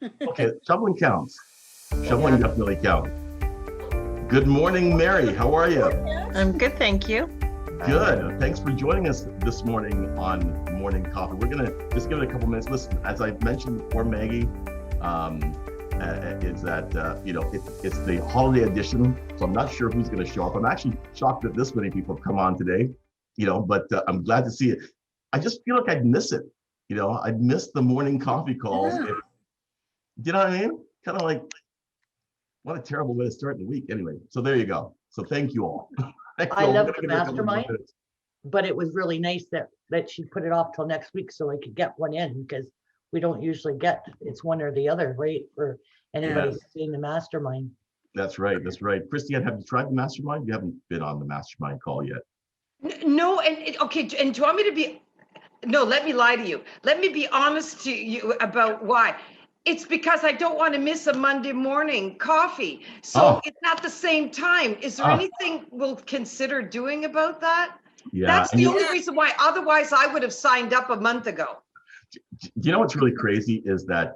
Okay, shoveling counts. Shoveling definitely counts. Good morning, Mary. How are you? I'm good, thank you. Good. Thanks for joining us this morning on Morning Coffee. We're gonna just give it a couple minutes. Listen, as I mentioned before, Maggie, is that it's the holiday edition, so I'm not sure who's going to show up. I'm actually shocked that this many people have come on today, but I'm glad to see it. I just feel like I'd miss it. I'd miss the morning coffee calls. Yeah. You know what I mean? Kind of like, what a terrible way to start the week. Anyway, so there you go. So thank you all. I love the mastermind, but it was really nice that she put it off till next week so I could get one in, because we don't usually get, it's one or the other, right? For anybody who's seeing the mastermind. That's right. That's right. Christiane, have you tried the mastermind? You haven't been on the mastermind call yet. No, okay, and do you want me to be, no, let me lie to you. Let me be honest to you about why. It's because I don't want to miss a Monday morning coffee. So it's not the same time. Is there anything we'll consider doing about that? Yeah. That's the only reason why. Otherwise, I would have signed up a month ago. You know what's really crazy is that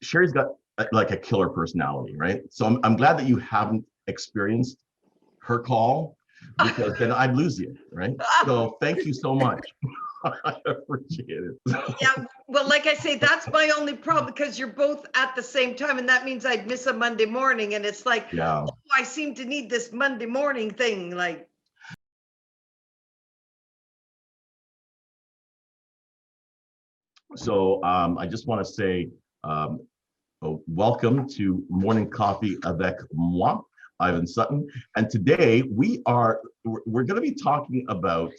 Sherry's got like a killer personality, right? So I'm glad that you haven't experienced her call, because then I'd lose you, right? So thank you so much. I appreciate it. Yeah, well, like I say, that's my only problem, because you're both at the same time, and that means I'd miss a Monday morning, and it's like, yeah. I seem to need this Monday morning thing, like. So I just want to say welcome to Morning Coffee avec moi, Ivan Sutton. And today we're going to be talking about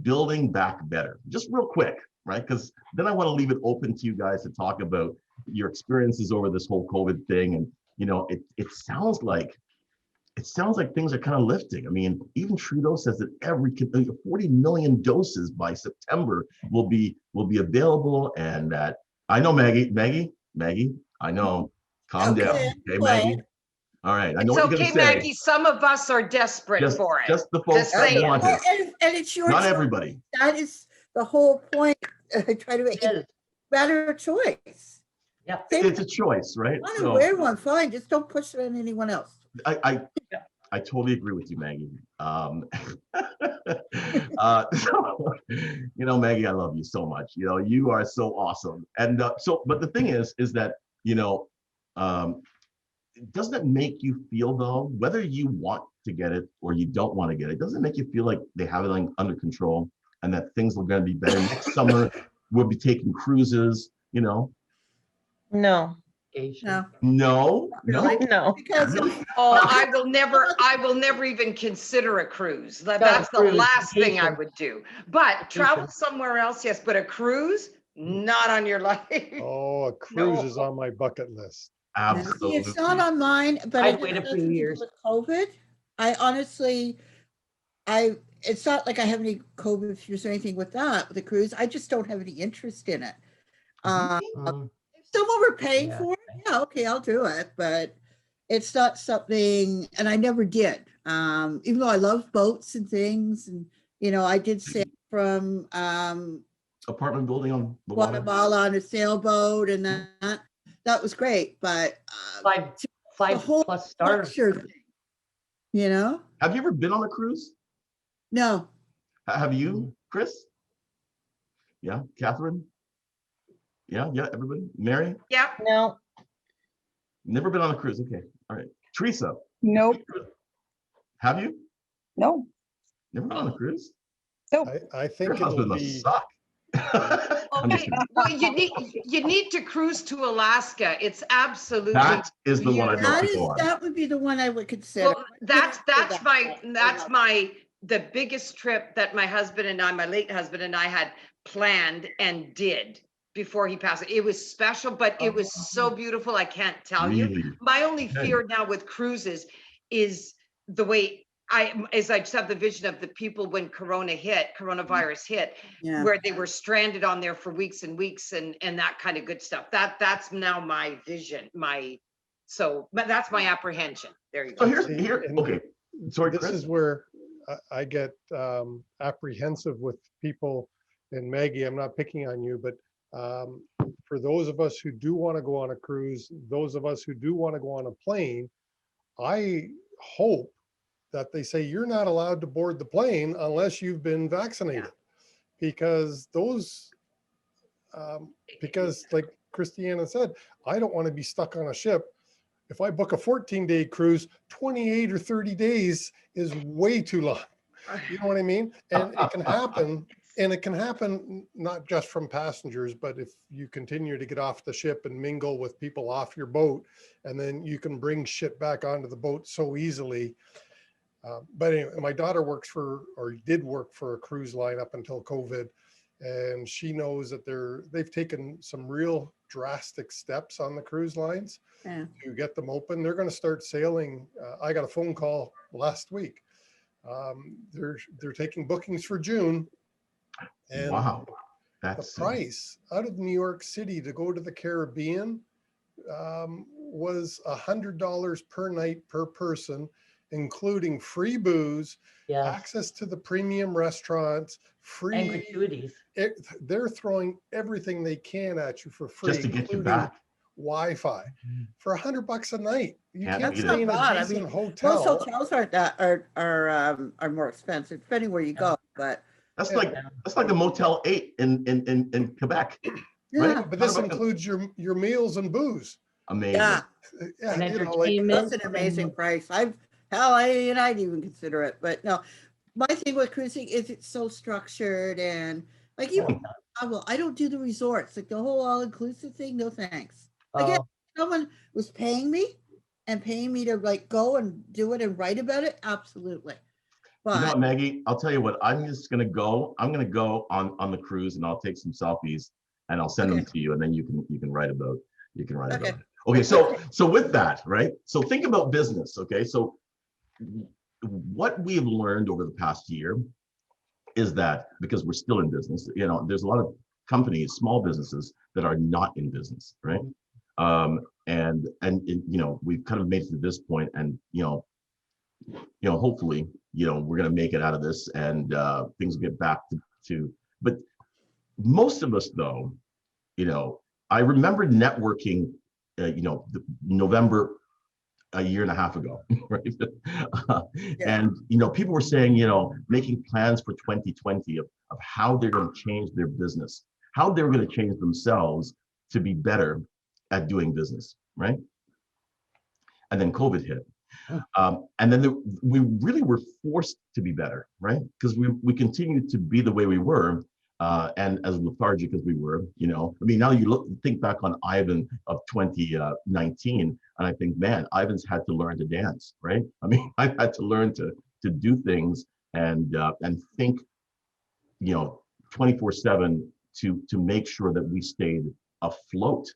building back better, just real quick, right? Because then I want to leave it open to you guys to talk about your experiences over this whole COVID thing. And, it sounds like things are kind of lifting. I mean, even Trudeau says that every 40 million doses by September will be available, and that I know Maggie, I know. Calm down, okay, Maggie. All right, I know what you're going to say. Maggie. Some of us are desperate for it. Just the folks that want it. And it's your not choice. Everybody. That is the whole point. Try to make it a better choice. Yeah, it's a choice, right? Want to wear one, fine. Just don't push it on anyone else. I totally agree with you, Maggie. Maggie, I love you so much. You are so awesome. And but the thing is that, doesn't it make you feel, though, whether you want to get it or you don't want to get it, doesn't it make you feel like they have it under control and that things are going to be better next summer? We'll be taking cruises, No. No. Because I will never even consider a cruise. That's the last thing I would do. But travel somewhere else, yes. But a cruise, not on your life. Oh, a cruise is on my bucket list. Absolutely. It's not on mine, but I'd wait a few years. With COVID, I honestly, it's not like I have any COVID fears or anything with that, with the cruise. I just don't have any interest in it. If someone were paying for it, yeah, okay, I'll do it, but it's not something, and I never did. Even though I love boats and things, and I did sail from apartment building on the water. Guatemala on a sailboat, and that was great, but five plus stars. Thing, Have you ever been on a cruise? No. Have you, Chris? Yeah, Catherine? Yeah, everybody? Mary? Yeah. No. Never been on a cruise. Okay. All right. Teresa? Nope. Have you? No. Never been on a cruise? Nope. I think Your husband it'll must be suck. Okay. Well, you need to cruise to Alaska. It's absolutely that is the one I'd love to go on. That would be the one I would consider. Well, that's the biggest trip that my late husband and I had planned and did before he passed. It was special, but it was so beautiful. I can't tell you. My only fear now with cruises is the way I just have the vision of the people when coronavirus hit, where they were stranded on there for weeks and weeks and that kind of good stuff. That's now my vision. But that's my apprehension. There you go. So okay. Sorry, this Chris? is where I get apprehensive with people. And Maggie, I'm not picking on you, but for those of us who do want to go on a cruise, those of us who do want to go on a plane, I hope that they say you're not allowed to board the plane unless you've been vaccinated. Because those, because like Christiana said, I don't want to be stuck on a ship. If I book a 14-day cruise, 28 or 30 days is way too long. You know what I mean? And it can happen. And it can happen not just from passengers, but if you continue to get off the ship and mingle with people off your boat, and then you can bring shit back onto the boat so easily. But anyway, my daughter works for, or did work for, a cruise line up until COVID. And she knows that they've taken some real drastic steps on the cruise lines to get them open. They're going to start sailing. I got a phone call last week. They're taking bookings for June. And Wow. the price out of New York City to go to the Caribbean was $100 per night per person, including free booze, access to the premium restaurants, free and gratuities. They're throwing everything they can at you for free, Just to get you back. Wi-Fi for $100 a night. You Can't can't beat stay it. in a I decent mean, hotel. most hotels aren't that are more expensive, depending where you go. But That's like the Motel 8 in Quebec. yeah, But this includes your meals and booze. Amazing. yeah, And you know, like, entertainment. that's an amazing price. I'd even consider it. But no, my thing with cruising is it's so structured and like even I don't do the resorts, like the whole all-inclusive thing. No thanks. Again, if someone was paying me to like go and do it and write about it, absolutely. But you know what, Maggie? I'll tell you what. I'm gonna go on the cruise and I'll take some selfies and I'll send them to you, and then you can write about about it. Okay, so with that, right? So think about business. Okay, so what we've learned over the past year is that because we're still in business, you know, there's a lot of companies, small businesses that are not in business, right? And you know, we've kind of made it to this point, and you know, hopefully, you know, we're going to make it out of this, and things will get back to. But most of us, though, you know, I remember networking, you know, November a year and a half ago, right? And you know, people were saying, you know, making plans for 2020 of how they're going to change their business, how they're going to change themselves to be better at doing business, right? And then COVID hit. And then we really were forced to be better, right? Because we continued to be the way we were, and as lethargic as we were, you know. I mean, now you think back on Ivan of 2019, and I think, man, Ivan's had to learn to dance, right? I mean, I've had to learn to do things and think, you know, 24/7 to make sure that we stayed afloat,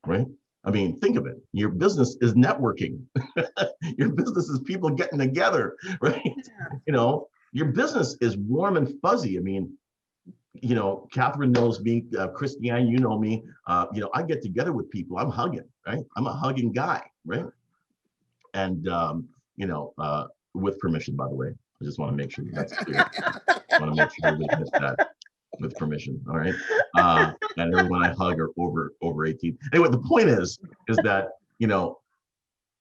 right? I mean, think of it. Your business is networking. Your business is people getting together, right? You know, your business is warm and fuzzy. I mean, you know, Catherine knows me, Christiane, you know me. You know, I get together with people. I'm hugging, right? I'm a hugging guy, right? And you know, with permission, by the way. I just want to make sure that's clear. I want to make sure everybody gets that. With permission, all right. And everyone I hug are over 18. Anyway, the point is that, you know,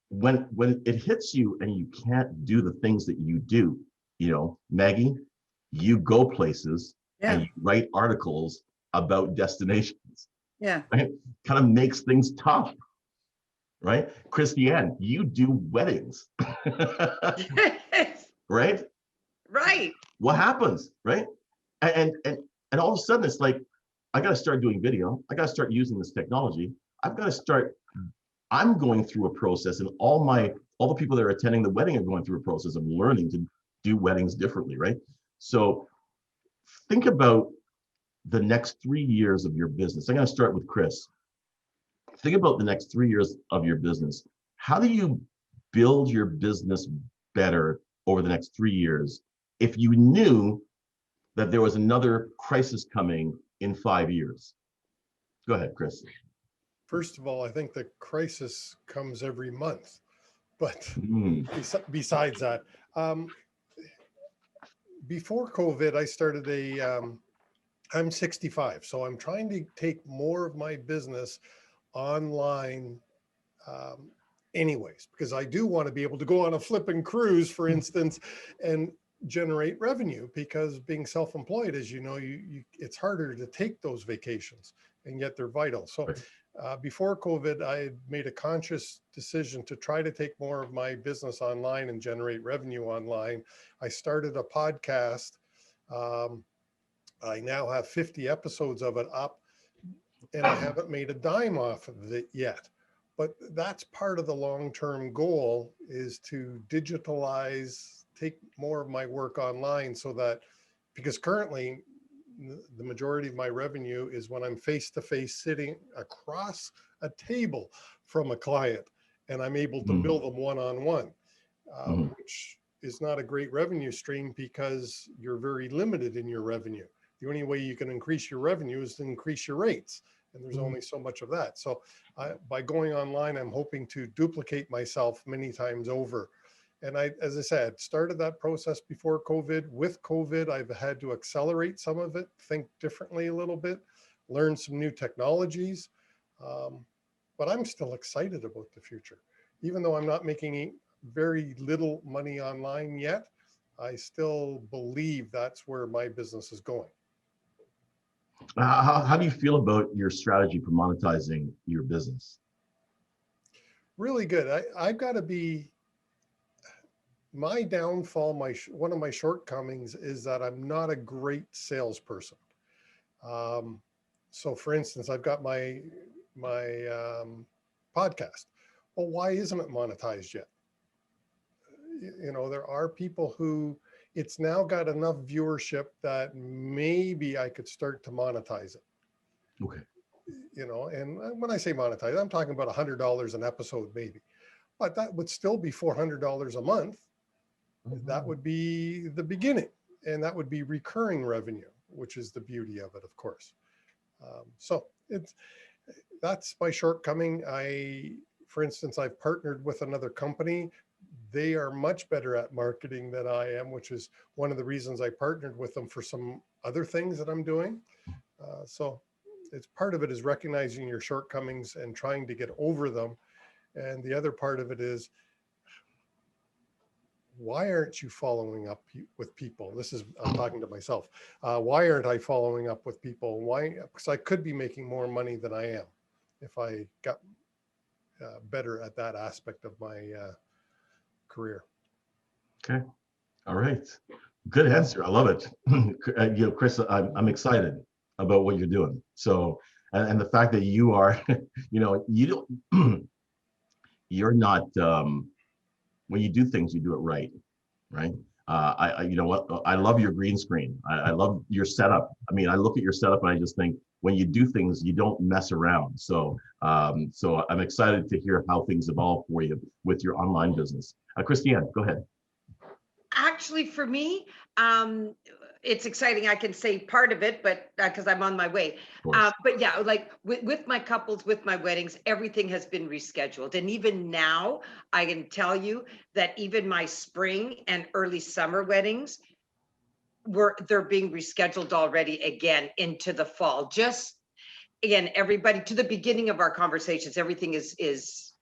when it hits you and you can't do the things that you do, you know, Maggie, you go places and you write articles about destinations. Yeah. Right? Kind of makes things tough. Right? Christiane, you do weddings. Right? Right. What happens, right? And all of a sudden, it's like, I got to start doing video. I got to start using this technology. I've got to start. I'm going through a process, and all the people that are attending the wedding are going through a process of learning to do weddings differently, right? So think about the next 3 years of your business. I'm going to start with Chris. Think about the next 3 years of your business. How do you build your business better over the next 3 years if you knew that there was another crisis coming in 5 years? Go ahead, Chris. First of all, I think the crisis comes every month, but besides that, before COVID, I started I'm 65, so I'm trying to take more of my business online anyways, because I do want to be able to go on a flipping cruise, for instance, and generate revenue, because being self-employed, as you know, it's harder to take those vacations, and yet they're vital. So before COVID, I had made a conscious decision to try to take more of my business online and generate revenue online. I started a podcast. I now have 50 episodes of it up, and I haven't made a dime off of it yet. But that's part of the long-term goal, is to digitalize, take more of my work online, so that, because currently the majority of my revenue is when I'm face-to-face sitting across a table from a client, and I'm able to bill them one-on-one, which is not a great revenue stream, because you're very limited in your revenue. The only way you can increase your revenue is to increase your rates, and there's only so much of that. So by going online, I'm hoping to duplicate myself many times over. And as I said, started that process before COVID. With COVID, I've had to accelerate some of it, think differently a little bit, learn some new technologies. But I'm still excited about the future. Even though I'm not making very little money online yet, I still believe that's where my business is going. How do you feel about your strategy for monetizing your business? Really good. I've got to be, my downfall, one of my shortcomings is that I'm not a great salesperson. So for instance, I've got my podcast. Well, why isn't it monetized yet? You know, there are people who, it's now got enough viewership that maybe I could start to monetize it. Okay. You know, and when I say monetize, I'm talking about $100 an episode, maybe, but that would still be $400 a month. That would be the beginning, and that would be recurring revenue, which is the beauty of it, of course. So that's my shortcoming. For instance, I've partnered with another company. They are much better at marketing than I am, which is one of the reasons I partnered with them for some other things that I'm doing. So it's part of it is recognizing your shortcomings and trying to get over them. And the other part of it is, why aren't you following up with people? I'm talking to myself. Why aren't I following up with people? Why? Because I could be making more money than I am if I got better at that aspect of my career. Okay. All right. Good answer. I love it. You know, Chris, I'm excited about what you're doing. So, and the fact that you are, you know, you don't, you're not, when you do things, you do it right. Right. You know what? I love your green screen. I love your setup. I mean, I look at your setup and I just think, when you do things, you don't mess around. So, so I'm excited to hear how things evolve for you with your online business. Christiane, go ahead. Actually, for me, it's exciting. I can say part of it, but because I'm on my way. But yeah, like with my couples, with my weddings, everything has been rescheduled. And even now, I can tell you that even my spring and early summer weddings, they're being rescheduled already again into the fall. Just again, everybody, to the beginning of our conversations, everything is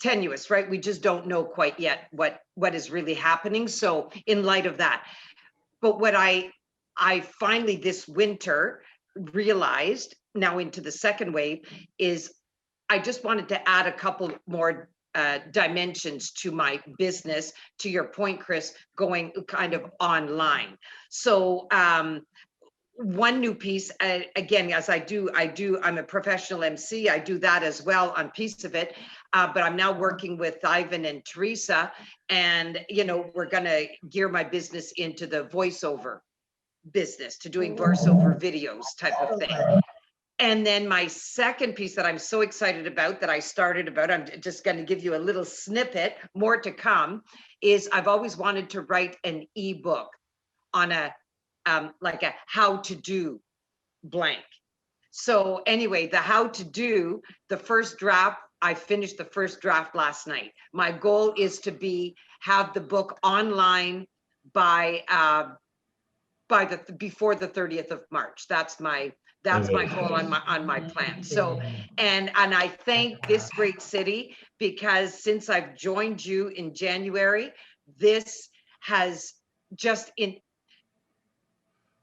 tenuous, right? We just don't know quite yet what is really happening. So in light of that, but what I finally this winter realized, now into the second wave, is I just wanted to add a couple more dimensions to my business, to your point, Chris, going kind of online. So one new piece, again, as I'm a professional MC, I do that as well on piece of it, but I'm now working with Ivan and Teresa, and you know, we're gonna gear my business into the voiceover business, to doing voiceover videos type of thing. And then my second piece that I'm so excited about, that I started about, I'm just going to give you a little snippet, more to come, is I've always wanted to write an ebook on a like a how to do blank. So anyway, the how to do, the first draft, I finished the first draft last night. My goal is to have the book online by by before the 30th of March. That's my goal on my plan. So, and I thank this great city, because since I've joined you in January, this has just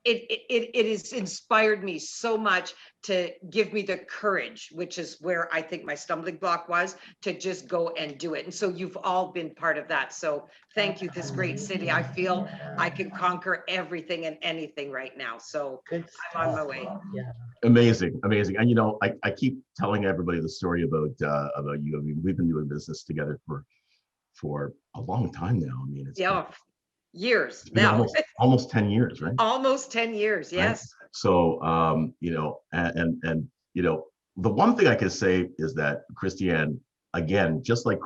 it has inspired me so much to give me the courage, which is where I think my stumbling block was, to just go and do it. And so you've all been part of that. So thank you, this great city. I feel I can conquer everything and anything right now. So Good I'm on my stuff. way. Yeah. Amazing, amazing. And you know, I keep telling everybody the story about you. I mean, we've been doing business together for a long time now. I mean, Years it's been now. almost 10 years, right? Almost 10 years, yes. Right? So you know, and you know, the one thing I can say is that Christiane, again, just like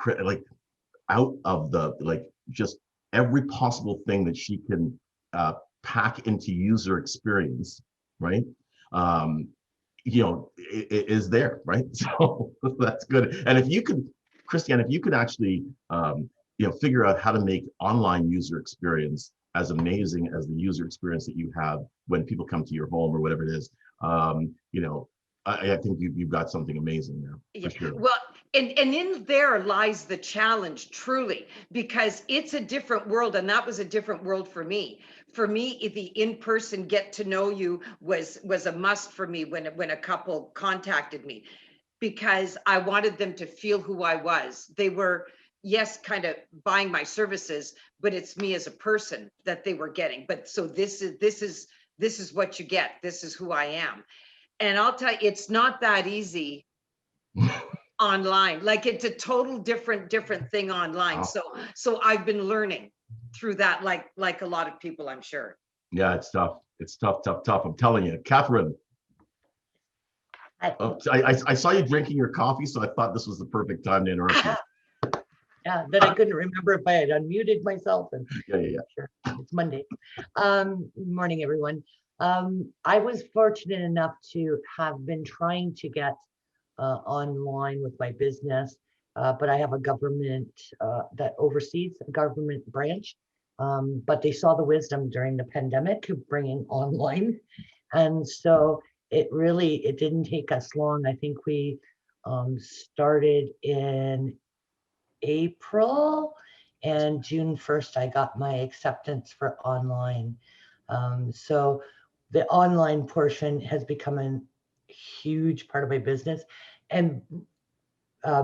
out of the just every possible thing that she can pack into user experience, right? You know, it is there, right? So that's good. And if you could, Christiane, if you could actually you know, figure out how to make online user experience as amazing as the user experience that you have when people come to your home or whatever it is, you know, I think you've got something amazing there, for sure. Well, and in there lies the challenge, truly, because it's a different world, and that was a different world for me. For me, the in-person get to know you was a must for me when a couple contacted me, because I wanted them to feel who I was. They were, yes, kind of buying my services, but it's me as a person that they were getting. But so this is what you get. This is who I am. And I'll tell you, it's not that easy online. Like, it's a total different thing online. Wow. So I've been learning through that, like a lot of people, I'm sure. Yeah, it's tough. It's tough. I'm telling you, Catherine. I saw you drinking your coffee, so I thought this was the perfect time to interrupt you. Yeah, then I couldn't remember if I had unmuted myself. And Yeah. sure, it's Monday. Morning, everyone. I was fortunate enough to have been trying to get online with my business, but I have a government that oversees a government branch. But they saw the wisdom during the pandemic of bringing online, and so it didn't take us long. I think we started in April, and June 1st, I got my acceptance for online. So the online portion has become a huge part of my business, and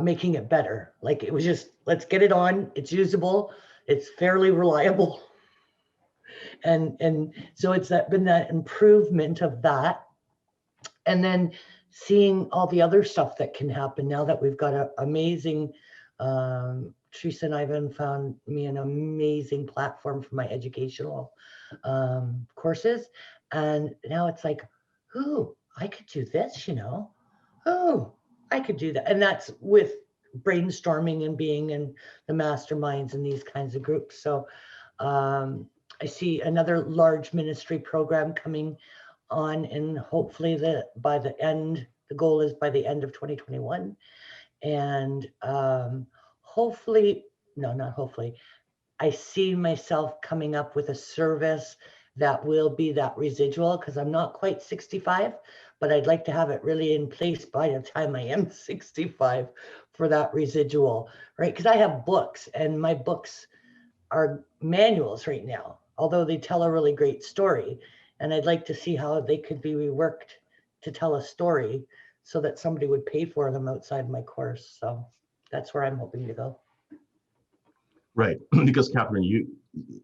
making it better. Like, it was just, let's get it on. It's usable. It's fairly reliable. And so it's been that improvement of that. And then seeing all the other stuff that can happen now that we've got an amazing, Teresa and Ivan found me an amazing platform for my educational courses. And now it's like, ooh, I could do this, you know, oh, I could do that. And that's with brainstorming and being in the masterminds and these kinds of groups. So I see another large ministry program coming on, and hopefully the goal is by the end of 2021. And hopefully, no, not hopefully, I see myself coming up with a service that will be that residual, because I'm not quite 65, but I'd like to have it really in place by the time I am 65 for that residual, right? Because I have books, and my books are manuals right now, although they tell a really great story. And I'd like to see how they could be reworked to tell a story so that somebody would pay for them outside my course. So that's where I'm hoping to go. Right, because Catherine,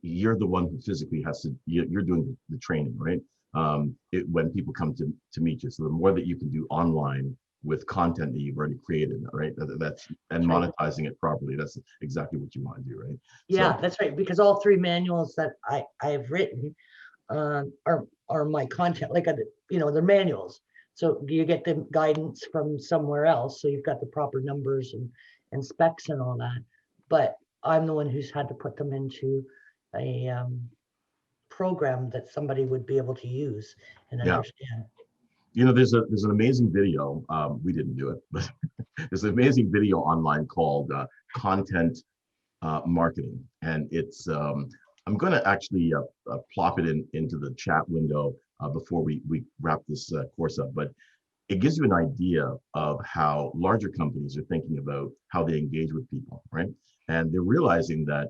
you're the one who physically has to. You're doing the training, right? When people come to meet you, so the more that you can do online with content that you've already created, right? That's and monetizing it properly. That's exactly what you want to do, right? Yeah, so, that's right. Because all three manuals that I have written are my content, like, you know, they're manuals. So you get the guidance from somewhere else. So you've got the proper numbers and specs and all that. But I'm the one who's had to put them into a program that somebody would be able to use and understand. You know, there's an amazing video. We didn't do it, but there's an amazing video online called Content Marketing, and it's I'm going to actually plop it into the chat window before we wrap this course up. But it gives you an idea of how larger companies are thinking about how they engage with people, right? And they're realizing that,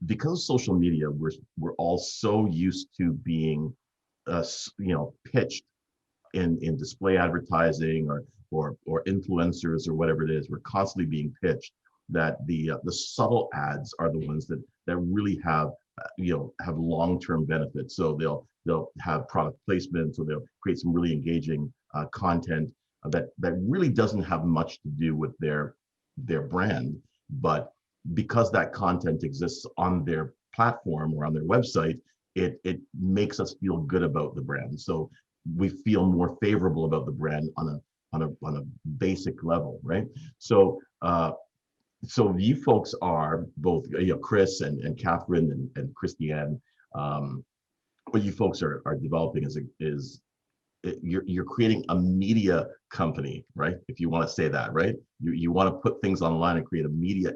because of social media, we're all so used to being, pitched in display advertising or influencers or whatever it is. We're constantly being pitched that the subtle ads are the ones that really have have long-term benefits. So they'll have product placements, or they'll create some really engaging content that really doesn't have much to do with their brand, but because that content exists on their platform or on their website, it makes us feel good about the brand. So we feel more favorable about the brand on a basic level, right? So so you folks are both, Chris and Catherine and Christiane. What you folks are developing is you're creating a media company, right? If you want to say that, right? You want to put things online and create a media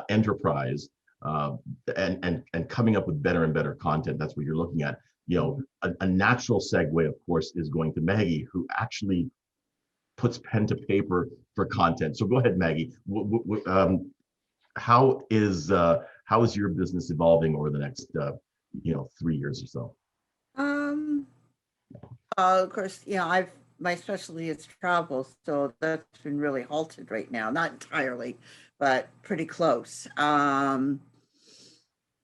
enterprise, and coming up with better and better content. That's what you're looking at. A natural segue, of course, is going to Maggie, who actually puts pen to paper for content. So go ahead, Maggie. How is your business evolving over the next 3 years or so? Of course, my specialty is travel, so that's been really halted right now. Not entirely, but pretty close.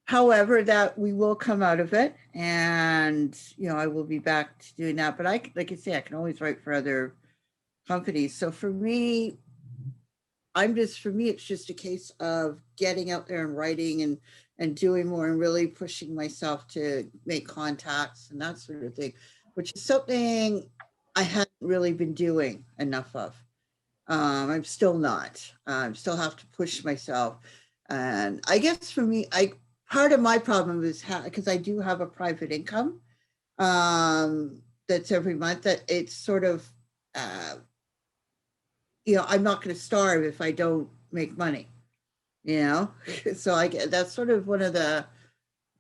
However, that we will come out of it, and I will be back to doing that. But like I say, I can always write for other companies. So for me, it's just a case of getting out there and writing and doing more and really pushing myself to make contacts and that sort of thing, which is something I hadn't really been doing enough of. I'm still not. I still have to push myself. And I guess for me, part of my problem is because I do have a private income that's every month, that it's sort of, I'm not going to starve if I don't make money, so that's sort of one of the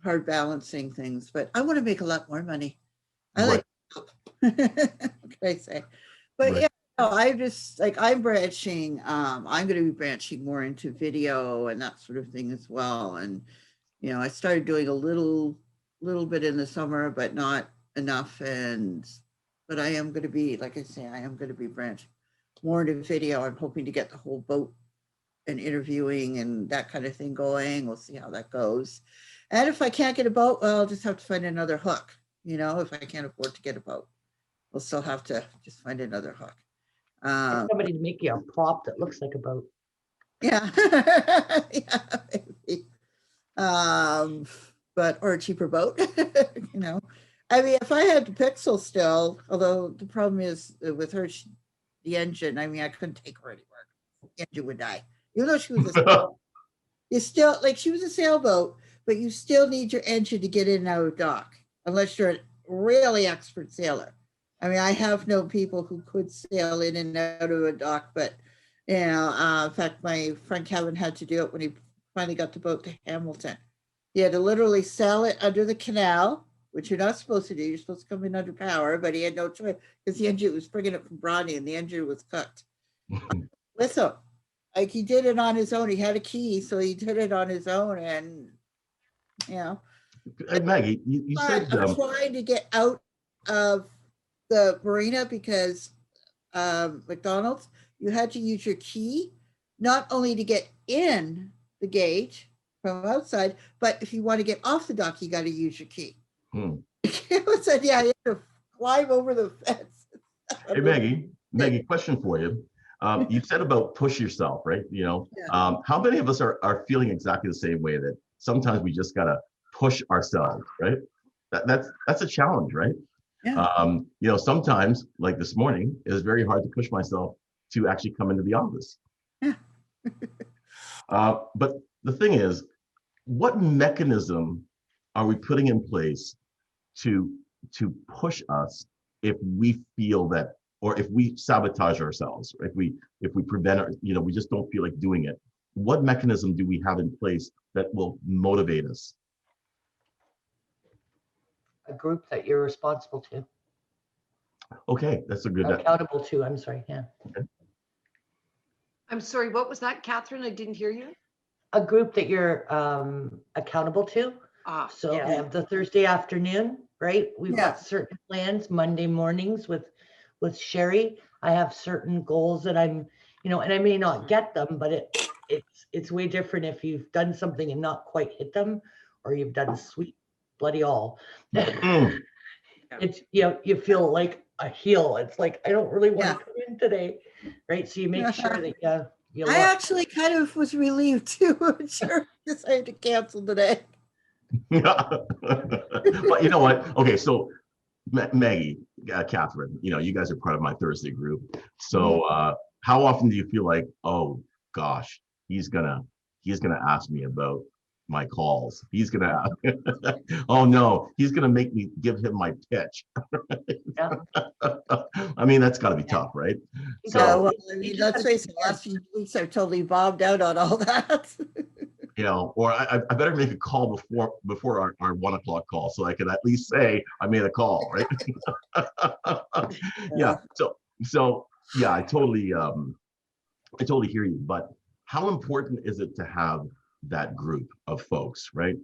hard balancing things, but I want to make a lot more money. I like, what can I say? But Right. I'm just I'm branching. I'm going to be branching more into video and that sort of thing as well. And, I started doing a little bit in the summer, but not enough. But I am going to be, like I say, I am going to be branching more into video. I'm hoping to get the whole boat and interviewing and that kind of thing going. We'll see how that goes. And if I can't get a boat, well, I'll just have to find another hook. If I can't afford to get a boat, we'll still have to just find another hook. Get somebody to make you a prop that looks like a boat. Yeah. Yeah, maybe. But or a cheaper boat, I mean, if I had the Pixel still, although the problem is with the engine, I mean, I couldn't take her anywhere. The engine would die. Even though she was she was a sailboat, but you still need your engine to get in and out of dock, unless you're a really expert sailor. I mean, I have known people who could sail in and out of a dock, but in fact, my friend Kevin had to do it when he finally got the boat to Hamilton. He had to literally sail it under the canal, which you're not supposed to do. You're supposed to come in under power, but he had no choice because the engine was bringing it from Bronte and the engine was cooked. With him, he did it on his own. He had a key, so he did it on his own, and Hey, Maggie, you said I'm trying to get out of the marina because McDonald's, you had to use your key not only to get in the gate from outside, but if you want to get off the dock, you got to use your key. It said, you have to climb over the fence. Hey, Maggie, question for you. You said about push yourself, right? How many of us are feeling exactly the same way, that sometimes we just gotta push ourselves, right? That's a challenge, right? Yeah. Sometimes, like this morning, it was very hard to push myself to actually come into the office. Yeah. But the thing is, what mechanism are we putting in place to push us if we feel that, or if we sabotage ourselves, if we prevent we just don't feel like doing it? what mechanism do we have in place that will motivate us? A group that you're responsible to, Okay, that's a good. accountable to, I'm sorry, yeah. I'm sorry, what was that, Catherine? I didn't hear you. A group that you're accountable to. Ah, So I yeah. have the Thursday afternoon, right? We've Yeah. got certain plans, Monday mornings with Sherry. I have certain goals that I'm, and I may not get them, but it's way different if you've done something and not quite hit them, or you've done sweet bloody all. Mm. It's, you feel like a heel. It's like, I don't really want Yeah. to come in today, right? So you make sure that you I look. actually kind of was relieved too. Sure, decided to cancel today. But you know what? Okay, so Maggie, Catherine, you guys are part of my Thursday group. So how often do you feel like, oh gosh, he's gonna ask me about my calls? He's gonna, oh no, he's gonna make me give him my pitch. Yeah. I mean, that's got to be tough, right? So- Yeah, So well, I mean, let's face it, the last few weeks I've totally bombed out on all that. or I better make a call before our 1 o'clock call, so I can at least say I made a call, right? Yeah. So yeah, I totally hear you. But how important is it to have that group of folks, right?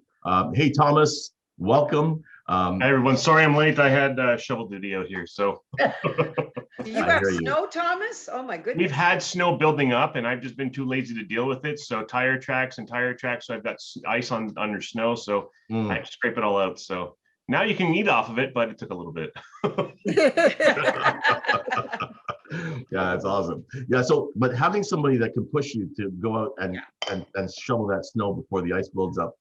Hey, Thomas, welcome. Hi, everyone. Sorry I'm late. I had shovel duty out here. So You I got hear you. snow, Thomas? Oh my goodness. we've had snow building up and I've just been too lazy to deal with it. So tire tracks. So I've got ice under snow. So Mm. I scrape it all out. So now you can eat off of it, but it took a little bit. Yeah, that's awesome. Yeah, so but having somebody that can push you to go out and shovel that snow before the ice builds up.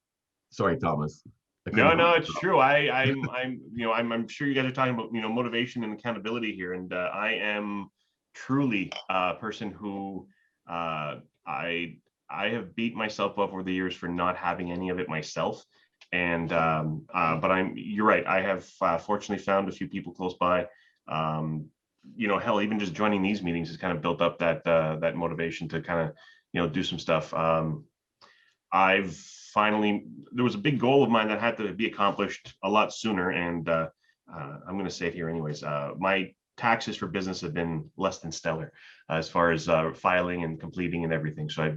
Sorry, Thomas. No, it's true. I'm sure you guys are talking about, motivation and accountability here. And I am truly a person who I have beat myself up over the years for not having any of it myself. And but you're right. I have fortunately found a few people close by. Hell, even just joining these meetings has kind of built up that motivation to kind of, do some stuff. There was a big goal of mine that had to be accomplished a lot sooner. And I'm going to say it here anyways. My taxes for business have been less than stellar as far as filing and completing and everything. So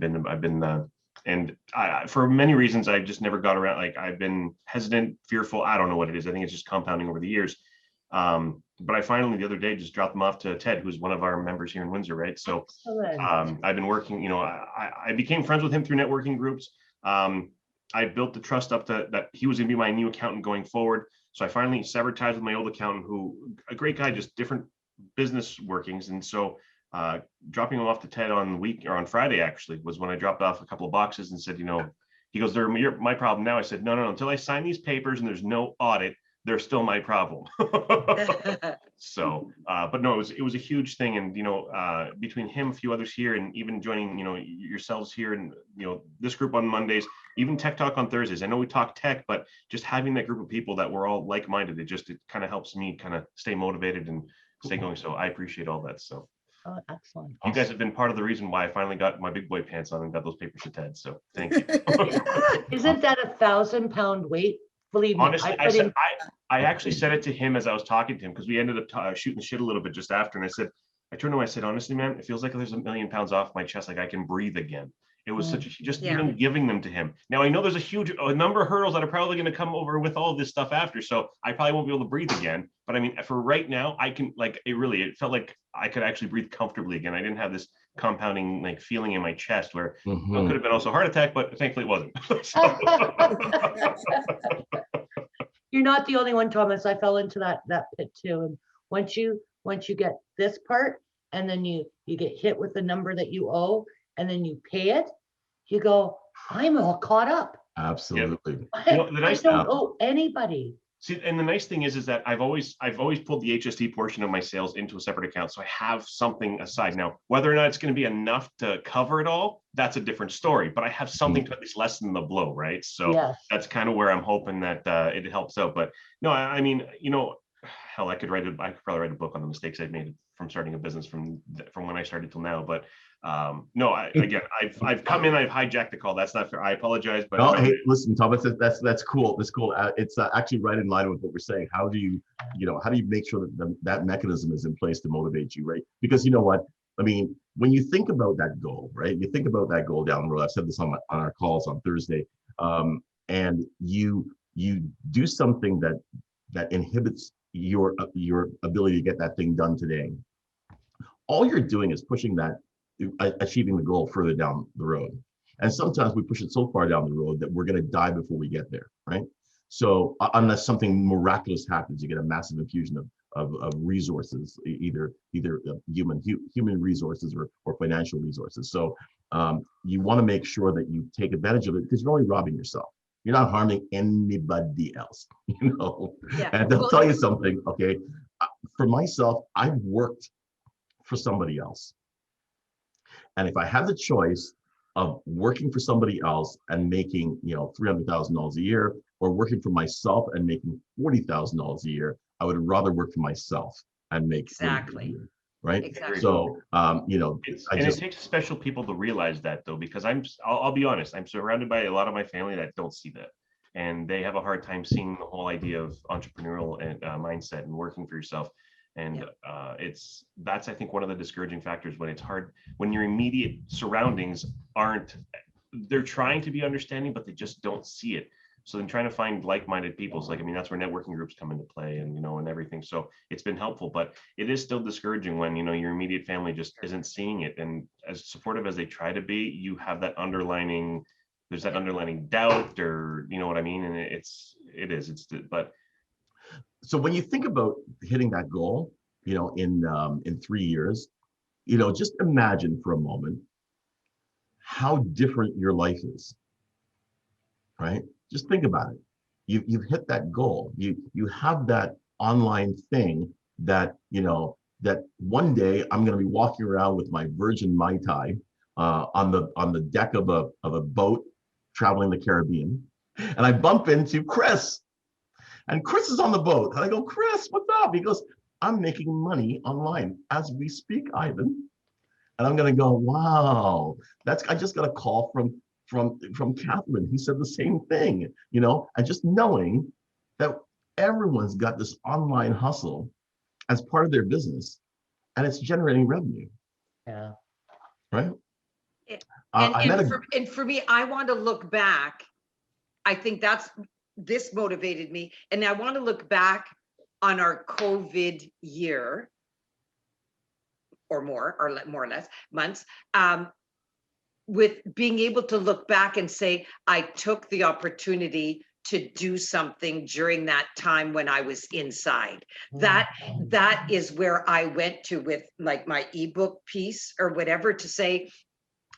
for many reasons, I just never got around. Like I've been hesitant, fearful. I don't know what it is. I think it's just compounding over the years. But I finally the other day just dropped them off to Ted, who's one of our members here in Windsor, right? So I've been working, I became friends with him through networking groups. I built the trust up that he was going to be my new accountant going forward. So I finally severed ties with my old accountant, a great guy, just different business workings. And so dropping him off to Ted on Friday, actually, was when I dropped off a couple of boxes and said, he goes, they're my problem now. I said, no, until I sign these papers and there's no audit, they're still my problem. So, but no, it was a huge thing. And, between him, a few others here, and even joining, yourselves here and, this group on Mondays, even Tech Talk on Thursdays. I know we talk tech, but just having that group of people that we're all like-minded, it kind of helps me kind of stay motivated and stay going. So I appreciate all that. So excellent. you guys have been part of the reason why I finally got my big boy pants on and got those papers to Ted. So thank you. Isn't that 1,000-pound weight? Believe me, Honestly, I actually said it to him as I was talking to him, because we ended up shooting the shit a little bit just after. And I turned to him, I said, honestly, man, it feels like there's 1,000,000 pounds off my chest. Like I can breathe again. It was even giving them to him. Now I know there's a number of hurdles that are probably going to come over with all of this stuff after. So I probably won't be able to breathe again. But I mean, for right now, I can, it felt like I could actually breathe comfortably again. I didn't have this compounding feeling in my chest where it could have been also a heart attack, but thankfully it wasn't. You're not the only one, Thomas. I fell into that pit too. And once you get this part, and then you get hit with the number that you owe, and then you pay it, you go, I'm all caught up. Absolutely. I don't owe anybody. See, and the nice thing is that I've always pulled the HST portion of my sales into a separate account, so I have something aside. Now, whether or not it's going to be enough to cover it all, that's a different story. But I have something to at least lessen the blow, right? So that's kind of where I'm hoping that it helps out. But no, I mean, hell, I could probably write a book on the mistakes I've made from starting a business from when I started till now. But no, I've come in, I've hijacked the call. That's not fair. I apologize, but no, hey, listen, Thomas, that's cool. That's cool. It's actually right in line with what we're saying. How do you make sure that that mechanism is in place to motivate you, right? Because you know what? I mean, when you think about that goal, right? You think about that goal down the road. I've said this on our calls on Thursday, and you do something that inhibits your ability to get that thing done today. All you're doing is pushing that, achieving the goal further down the road. And sometimes we push it so far down the road that we're going to die before we get there, right? So unless something miraculous happens, you get a massive infusion of resources, either human resources or financial resources. So you want to make sure that you take advantage of it, because you're only robbing yourself. You're not harming anybody else, you know. Yeah. And I'll tell you something, okay? For myself, I've worked for somebody else. And if I have the choice of working for somebody else and making, $300,000 a year, or working for myself and making $40,000 a year, I would rather work for myself and make Exactly. $40,000 a year, right? Exactly. So, it takes special people to realize that, though, because I'll be honest, I'm surrounded by a lot of my family that don't see that, and they have a hard time seeing the whole idea of entrepreneurial and mindset and working for yourself. And that's, I think, one of the discouraging factors when it's hard, when your immediate surroundings they're trying to be understanding, but they just don't see it. So then trying to find like-minded people, that's where networking groups come into play, and everything. So it's been helpful, but it is still discouraging when, your immediate family just isn't seeing it. And as supportive as they try to be, you have that underlining doubt, or, you know what I mean? And but so when you think about hitting that goal, in 3 years, just imagine for a moment how different your life is, right? Just think about it. You've hit that goal. You have that online thing that, that one day I'm going to be walking around with my Virgin Mai Tai on the deck of a boat traveling the Caribbean, and I bump into Chris. And Chris is on the boat. And I go, Chris, what's up? He goes, I'm making money online as we speak, Ivan. And I'm going to go, wow. I just got a call from Catherine. He said the same thing, and just knowing that everyone's got this online hustle as part of their business, and it's generating revenue. Yeah. Right. And for me, I want to look back. I think this motivated me. And I want to look back on our COVID year or more or less months, with being able to look back and say, I took the opportunity to do something during that time when I was inside. That is where I went to with my ebook piece or whatever, to say,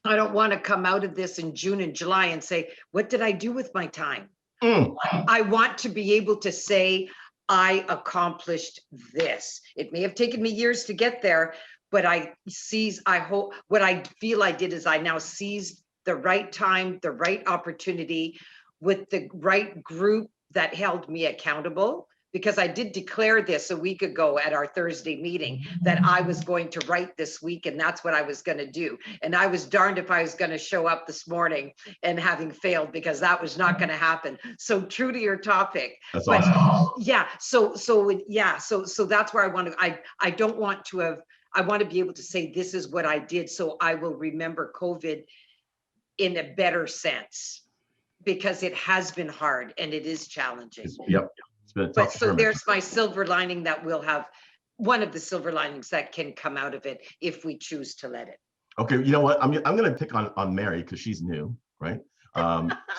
I don't want to come out of this in June and July and say, what did I do with my time? I want to be able to say, I accomplished this. It may have taken me years to get there, but what I feel I did is I now seized the right time, the right opportunity with the right group that held me accountable. Because I did declare this a week ago at our Thursday meeting that I was going to write this week, and that's what I was going to do. And I was darned if I was going to show up this morning and having failed, because that was not going to happen. So true to your topic. That's awesome. Yeah. So that's where I want to. I don't want to have. I want to be able to say this is what I did, so I will remember COVID in a better sense, because it has been hard and it is challenging. Yep. But so there's my silver lining, that we'll have one of the silver linings that can come out of it if we choose to let it. Okay, you know what? I'm going to pick on Mary because she's new, right?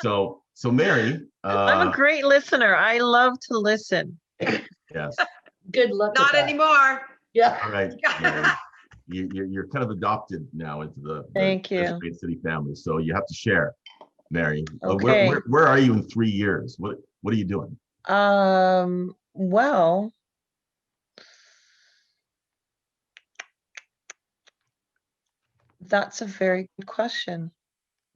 So Mary. I'm a great listener. I love to listen. Yes. Good luck. Not anymore. Yeah. All right. Mary, you're kind of adopted now into the Thank you. Great City family. So you have to share, Mary. Okay. Where are you in 3 years? What are you doing? Well, that's a very good question,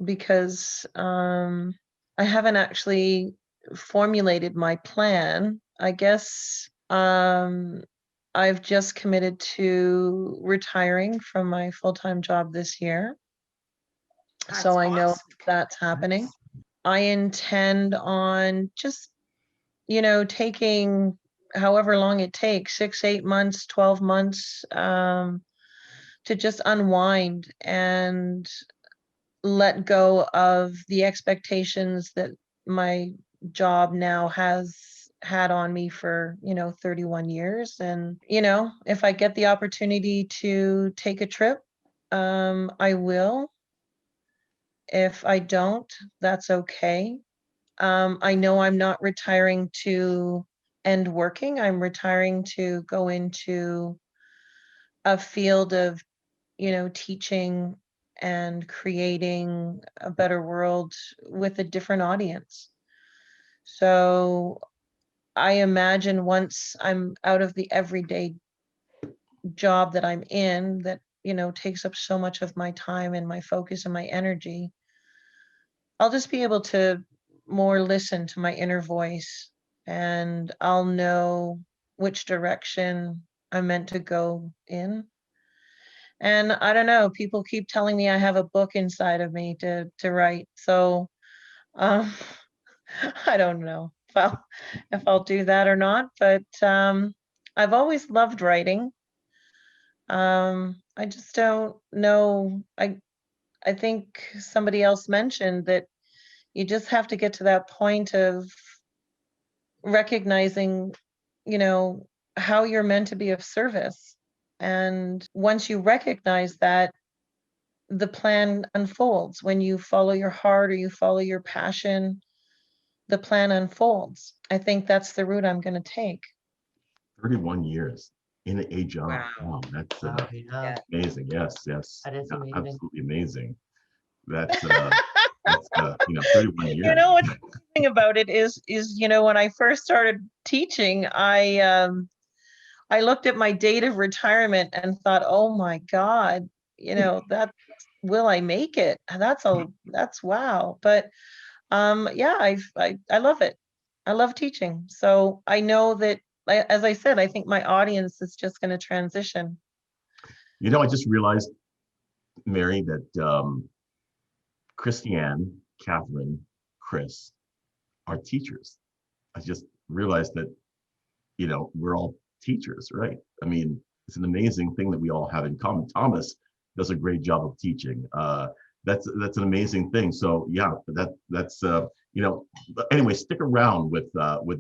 because I haven't actually formulated my plan. I guess I've just committed to retiring from my full-time job this year. That's So I know awesome. that's happening. I intend on just, taking however long it takes, 6, 8 months, 12 months, to just unwind and let go of the expectations that my job now has had on me for 31 years. And if I get the opportunity to take a trip, I will. If I don't, that's okay. I know I'm not retiring to end working. I'm retiring to go into a field of teaching and creating a better world with a different audience. So I imagine once I'm out of the everyday job that I'm in, that, takes up so much of my time and my focus and my energy, I'll just be able to more listen to my inner voice, and I'll know which direction I'm meant to go in. And I don't know, people keep telling me I have a book inside of me to write. So um I don't know if I'll do that or not, but I've always loved writing. I just don't know. I think somebody else mentioned that you just have to get to that point of recognizing, you know, how you're meant to be of service. And once you recognize that, the plan unfolds. When you follow your heart or you follow your passion, the plan unfolds. I think that's the route I'm going to take. 31 years in a job. Wow. Wow, that's Yeah, amazing. Yes, yes. that is Yeah, amazing. absolutely amazing. That's 31 years. What's interesting about it is when I first started teaching, I looked at my date of retirement and thought, oh my God, that will I make it? That's wow. But yeah, I love it. I love teaching. So I know that, as I said, I think my audience is just going to transition. I just realized, Mary, that Christiane, Catherine, Chris are teachers. I just realized that, we're all teachers, right? I mean, it's an amazing thing that we all have in common. Thomas does a great job of teaching. That's an amazing thing. So yeah, that's but anyway, stick around with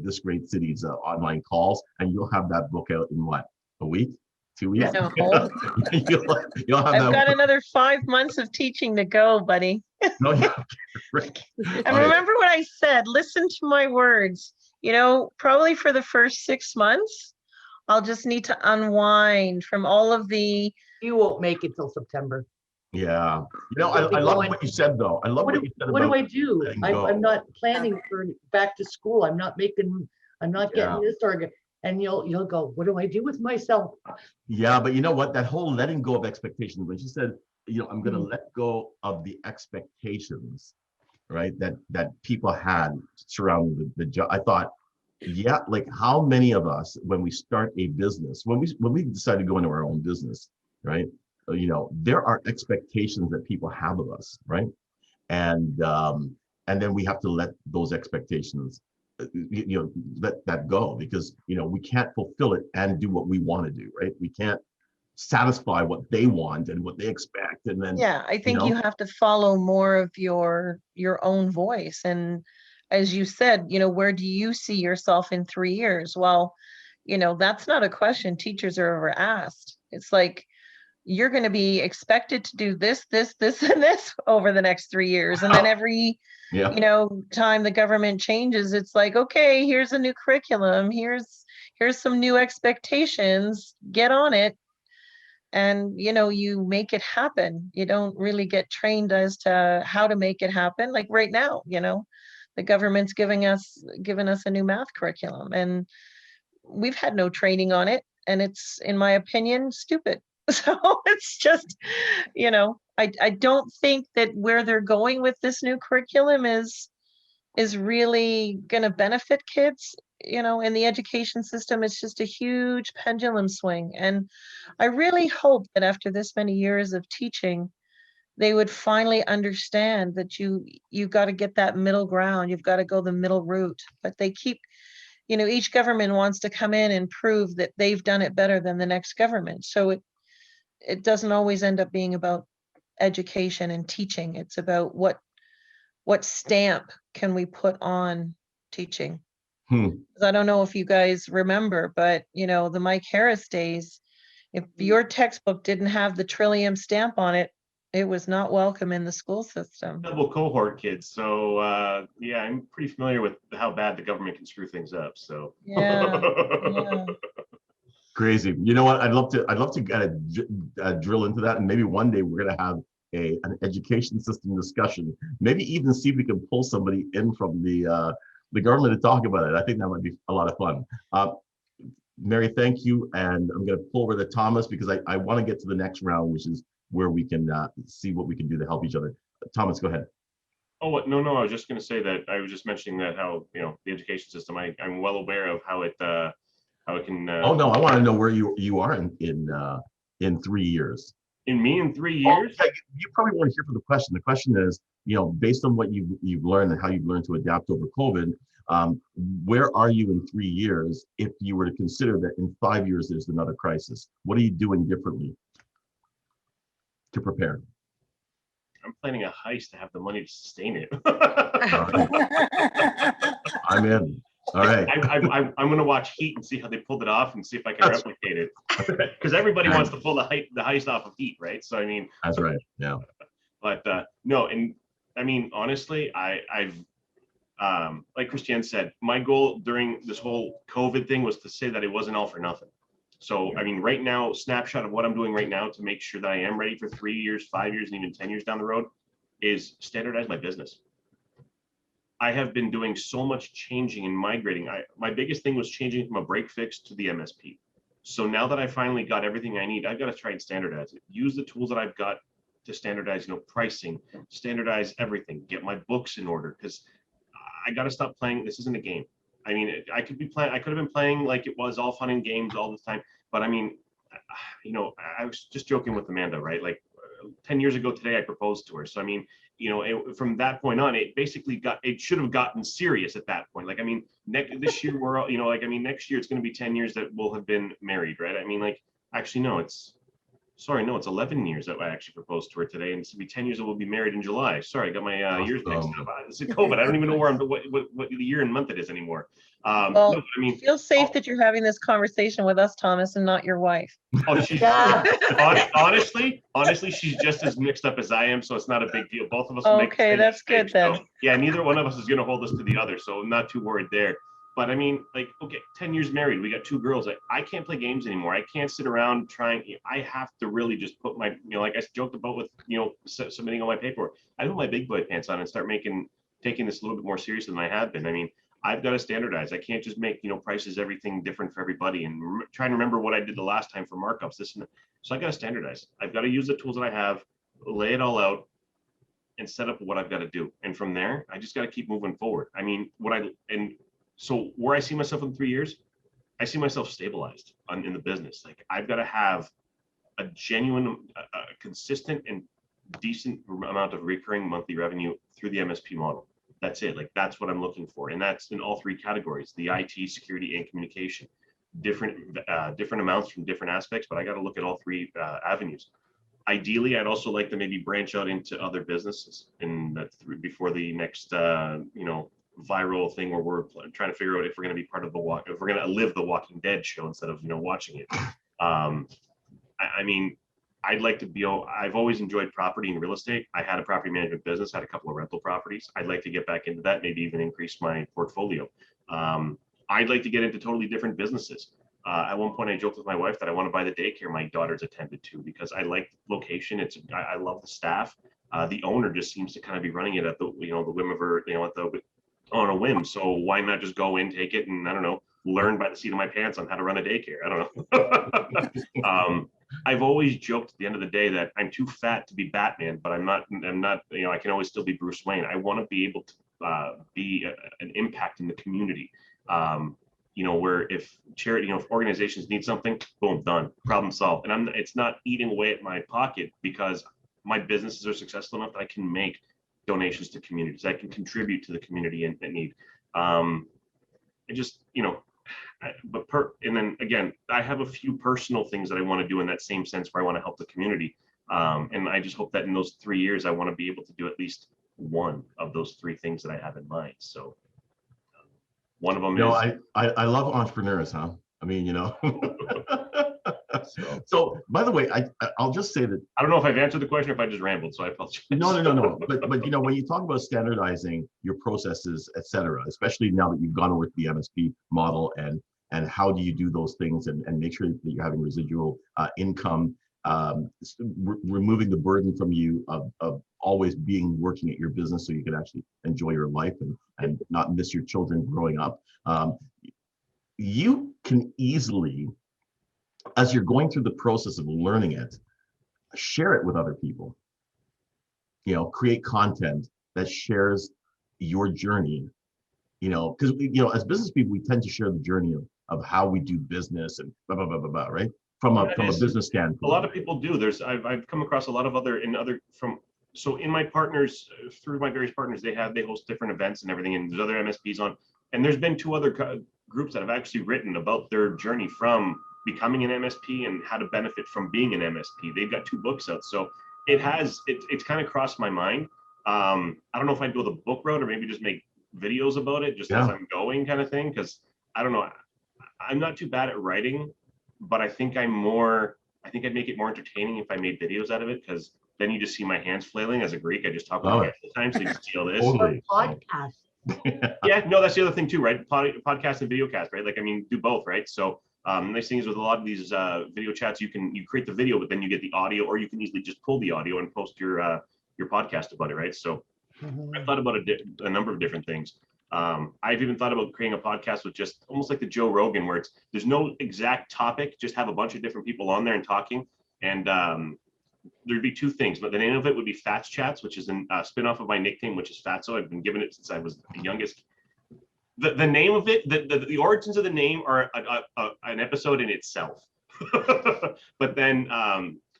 This Great City's online calls, and you'll have that book out in what, a week, 2 weeks? No. you'll have I've that got another 5 months of teaching to go, buddy. No, yeah, right. And remember what I said, listen to my words. Probably for the first 6 months, I'll just need to unwind from all of the. You won't make it till September. Yeah. I love what you said, though. I love what you said What do about I do? letting go. I'm not planning for back to school. I'm not getting Yeah. this target. And you'll go, what do I do with myself? Yeah, but you know what? That whole letting go of expectations, when she said, I'm going to let go of the expectations, right? That people had surrounding the job. I thought, yeah, like how many of us, when we start a business, when we decide to go into our own business, right? There are expectations that people have of us, right? And then we have to let those expectations, let that go, because we can't fulfill it and do what we want to do, right? We can't satisfy what they want and what they expect, and then Yeah, I think you have to follow more of your own voice. And as you said, where do you see yourself in 3 years? Well, that's not a question teachers are ever asked. It's like, you're going to be expected to do this, this, this, and this over the next 3 years. And then every, time the government changes, it's like, okay, here's a new curriculum. Here's some new expectations. Get on it. And, you make it happen. You don't really get trained as to how to make it happen. Like right now, the government's given us a new math curriculum, and we've had no training on it. And it's, in my opinion, stupid. So it's just, I don't think that where they're going with this new curriculum is is really going to benefit kids. In the education system, it's just a huge pendulum swing. And I really hope that after this many years of teaching, they would finally understand that you got to get that middle ground. You've got to go the middle route. But they keep, each government wants to come in and prove that they've done it better than the next government. So it doesn't always end up being about education and teaching. It's about what stamp can we put on teaching. I don't know if you guys remember, but the Mike Harris days, if your textbook didn't have the Trillium stamp on it, it was not welcome in the school system. Double cohort kids. So yeah, I'm pretty familiar with how bad the government can screw things up. So yeah. Crazy. You know what? I'd love to kind of drill into that, and maybe one day we're going to have an education system discussion. Maybe even see if we can pull somebody in from the government to talk about it. I think that might be a lot of fun. Mary, thank you. And I'm going to pull over to Thomas because I want to get to the next round, which is where we can see what we can do to help each other. Thomas, go ahead. Oh, no, I was just going to say that I was just mentioning that how, the education system, I'm well aware of how it can. Oh, no, I want to know where you are in 3 years. In 3 years? Oh, you probably want to hear from the question. The question is, based on what you've learned and how you've learned to adapt over COVID, where are you in 3 years if you were to consider that in 5 years there's another crisis? What are you doing differently to prepare? I'm planning a heist to have the money to sustain it. I'm in. All right. I'm going to watch Heat and see how they pulled it off and see if I can replicate it. Because everybody wants to pull the heist off of Heat, right? So, I mean. That's right. Yeah. But no, and I mean, honestly, I've like Christiane said, my goal during this whole COVID thing was to say that it wasn't all for nothing. So, I mean, right now, snapshot of what I'm doing right now to make sure that I am ready for 3 years, 5 years, and even 10 years down the road is standardize my business. I have been doing so much changing and migrating. My biggest thing was changing from a break fix to the MSP. So now that I finally got everything I need, I've got to try and standardize it. Use the tools that I've got to standardize, pricing, standardize everything, get my books in order, because I got to stop playing. This isn't a game. I mean, I could have been playing like it was all fun and games all the time. But I mean, I was just joking with Amanda, right? Like 10 years ago today, I proposed to her. So, I mean, from that point on, it basically it should have gotten serious at that point. Like, I mean, this year we're all, next year it's going to be 10 years that we'll have been married, right? I mean, like, actually, no, it's 11 years that I actually proposed to her today, and it's gonna be 10 years that we'll be married in July. Sorry, I got my years mixed up. This is COVID. I don't even know what the year and month it is anymore. Well, no, I mean, feel safe that you're having this conversation with us, Thomas, and not your wife. Oh, she's honestly, she's just as mixed up as I am, so it's not a big deal. Both of us. Okay, that's good then. So, yeah, neither one of us is gonna hold us to the other, so I'm not too worried there. But I mean, like, okay, 10 years married, we got 2 girls. I can't play games anymore. I can't sit around trying. I have to really just put my, like I joked about with, submitting all my paperwork. I put my big boy pants on and start taking this a little bit more serious than I have been. I mean, I've got to standardize. I can't just make, prices, everything different for everybody and try and remember what I did the last time for markups, this and that. So I got to standardize. I've got to use the tools that I have, lay it all out, and set up what I've got to do. And from there, I just got to keep moving forward. I mean, so where I see myself in 3 years, I see myself stabilized in the business. Like, I've got to have a genuine, consistent and decent amount of recurring monthly revenue through the MSP model. That's it. Like, that's what I'm looking for. And that's in all 3 categories: the IT, security, and communication. Different amounts from different aspects, but I got to look at all 3 avenues. Ideally, I'd also like to maybe branch out into other businesses before the next, viral thing where we're trying to figure out if we're going to be part of if we're going to live the Walking Dead show instead of watching it. I mean, I'd like to be. I've always enjoyed property and real estate. I had a property management business, had a couple of rental properties. I'd like to get back into that, maybe even increase my portfolio. I'd like to get into totally different businesses. At one point, I joked with my wife that I want to buy the daycare my daughter's attended to because I like the location. I love the staff. The owner just seems to kind of be running it at the whim of her, on a whim. So why not just go in, take it, and I don't know, learn by the seat of my pants on how to run a daycare. I don't know. I've always joked at the end of the day that I'm too fat to be Batman, but I'm not, I can always still be Bruce Wayne. I want to be able to be an impact in the community. You know, where if charity, you know, if organizations need something, boom, done, problem solved. And it's not eating away at my pocket, because my businesses are successful enough that I can make donations to communities. I can contribute to the community in need. I just, you know, and then again, I have a few personal things that I want to do in that same sense, where I want to help the community. And I just hope that in those 3 years, I want to be able to do at least one of those three things that I have in mind. So one of them is. I love entrepreneurs, huh? I mean, you know. So by the way, I'll just say that I don't know if I've answered the question or if I just rambled, so I apologize. No. But you know, when you talk about standardizing your processes, et cetera, especially now that you've gone over to the MSP model, and how do you do those things and make sure that you're having residual income, removing the burden from you of always working at your business, so you can actually enjoy your life and not miss your children growing up. You can easily, as you're going through the process of learning it, share it with other people. You know, create content that shares your journey. You know, because you know, as business people, we tend to share the journey of how we do business and blah blah blah blah blah, right? From a business standpoint. A lot of people do. I've come across a lot of so in my partners, through my various partners, they host different events and everything, and there's other MSPs on, and there's been two other groups that have actually written about their journey from becoming an MSP and how to benefit from being an MSP. They've got 2 books out, so it's kind of crossed my mind. I don't know if I'd go the book route or maybe just make videos about it as I'm going, kind of thing, because I don't know, I'm not too bad at writing, but I think I'd make it more entertaining if I made videos out of it, because then you just see my hands flailing as a Greek. I just talk about it all the time, so you just see all this. Totally. Podcast. Yeah, no, that's the other thing too, right? Podcast and video cast, right? Like, I mean, do both, right? So the nice thing is with a lot of these video chats, you create the video, but then you get the audio, or you can easily just pull the audio and post your podcast about it, right? So I thought about a number of different things. I've even thought about creating a podcast with just almost like the Joe Rogan, where there's no exact topic, just have a bunch of different people on there and talking. And there'd be 2 things, but the name of it would be Fats Chats, which is a spin-off of my nickname, which is Fatso. I've been given it since I was the youngest. The name of it, the origins of the name are an episode in itself. But then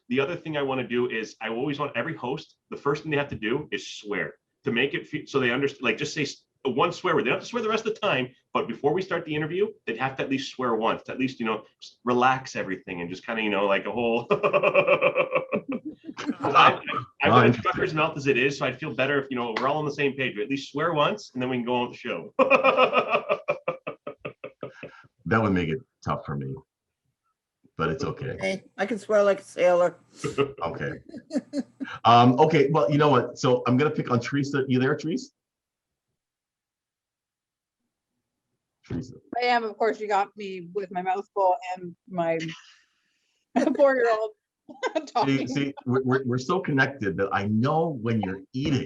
the other thing I want to do is I always want every host, the first thing they have to do is swear, to make it so they understand, like just say one swear word. They don't have to swear the rest of the time, but before we start the interview, they'd have to at least swear once, to at least, you know, relax everything and just kind of, you know, like a whole. I've got a trucker's mouth as it is, so I'd feel better if, you know, we're all on the same page. We at least swear once, and then we can go on with the show. That would make it tough for me, but it's okay. Hey, I can swear like a sailor. Okay. Okay, well, you know what? So I'm gonna pick on Teresa. You there, Teresa? Teresa. I am, of course. You got me with my mouth full and my 4-year-old talking. See, we're so connected that I know when you're eating.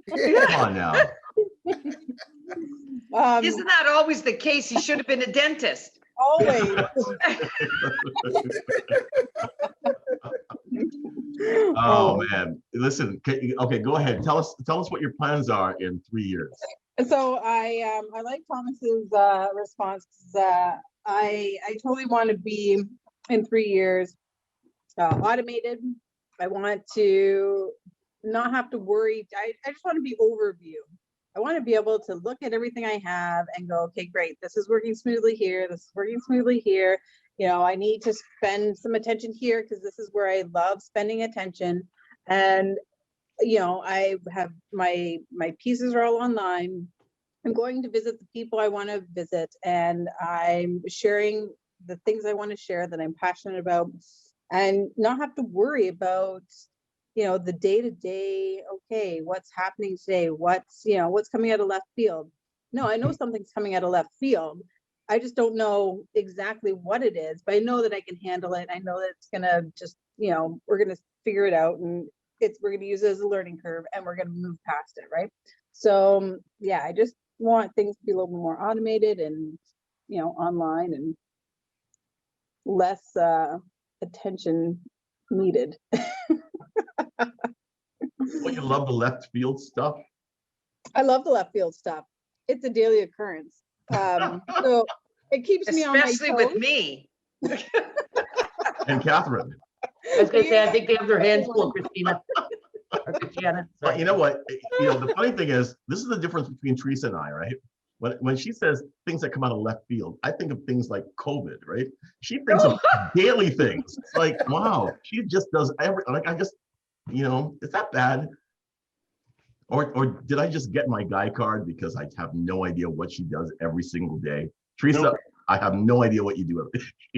Come on now. Isn't that always the case? He should have been a dentist. Always. Oh man, listen. Okay, go ahead. Tell us what your plans are in 3 years. So I like Thomas's response. I totally want to be in 3 years automated. I want to not have to worry. I just want to be overview. I want to be able to look at everything I have and go, okay, great. This is working smoothly here. This is working smoothly here. You know, I need to spend some attention here because this is where I love spending attention. And, you know, I have my pieces are all online. I'm going to visit the people I want to visit, and I'm sharing the things I want to share that I'm passionate about, and not have to worry about, you know, the day-to-day, okay, what's happening today? What's coming out of left field? No, I know something's coming out of left field. I just don't know exactly what it is, but I know that I can handle it. I know that it's gonna just, you know, we're gonna figure it out, and we're gonna use it as a learning curve, and we're gonna move past it, right? So yeah, I just want things to be a little bit more automated and, you know, online, and less attention needed. Well, you love the left field stuff. I love the left field stuff. It's a daily occurrence. So it keeps me on my toes. Especially with me. And Catherine. I was gonna say, I think they have their hands full, Christina. Or Christiana, But sorry. you know what? The funny thing is, this is the difference between Teresa and I, right? When she says things that come out of left field, I think of things like COVID, right? She thinks of daily things. It's like, wow, she just does I just, is that bad? Or did I just get my guy card because I have no idea what she does every single day? Teresa, Nope. I have no idea what you do.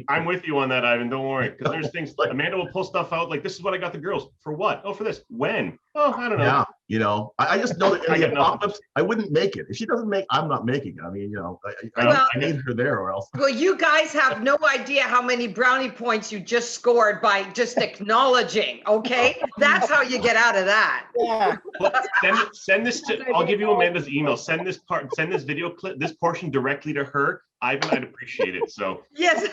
I'm with you on that, Ivan. Don't worry. Because there's things like Amanda will pull stuff out like, this is what I got the girls. For what? Oh, for this. When? Oh, I don't know. Yeah, I just know that I in get the nothing. apocalypse, I wouldn't make it. If she doesn't make, I'm not making it. I mean, Well- I need her there or else. Well, you guys have no idea how many brownie points you just scored by just acknowledging, okay? That's how you get out of that. Yeah. Send this to, I'll give you Amanda's email. Send this video clip, this portion directly to her. Ivan, I'd appreciate it. So Yes.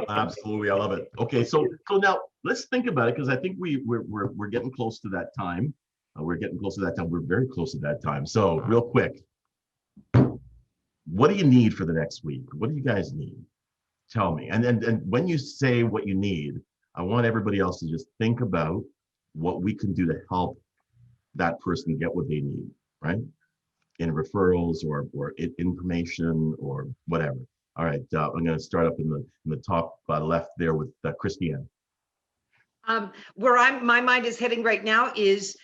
Absolutely, I love it. Okay, so now let's think about it, because I think we're getting close to that time. We're getting close to that time. We're very close to that time. So real quick, what do you need for the next week? What do you guys need? Tell me. And when you say what you need, I want everybody else to just think about what we can do to help that person get what they need, right? In referrals or information or whatever. All right, I'm going to start up in the top left there with Christiane. Where my mind is heading right now is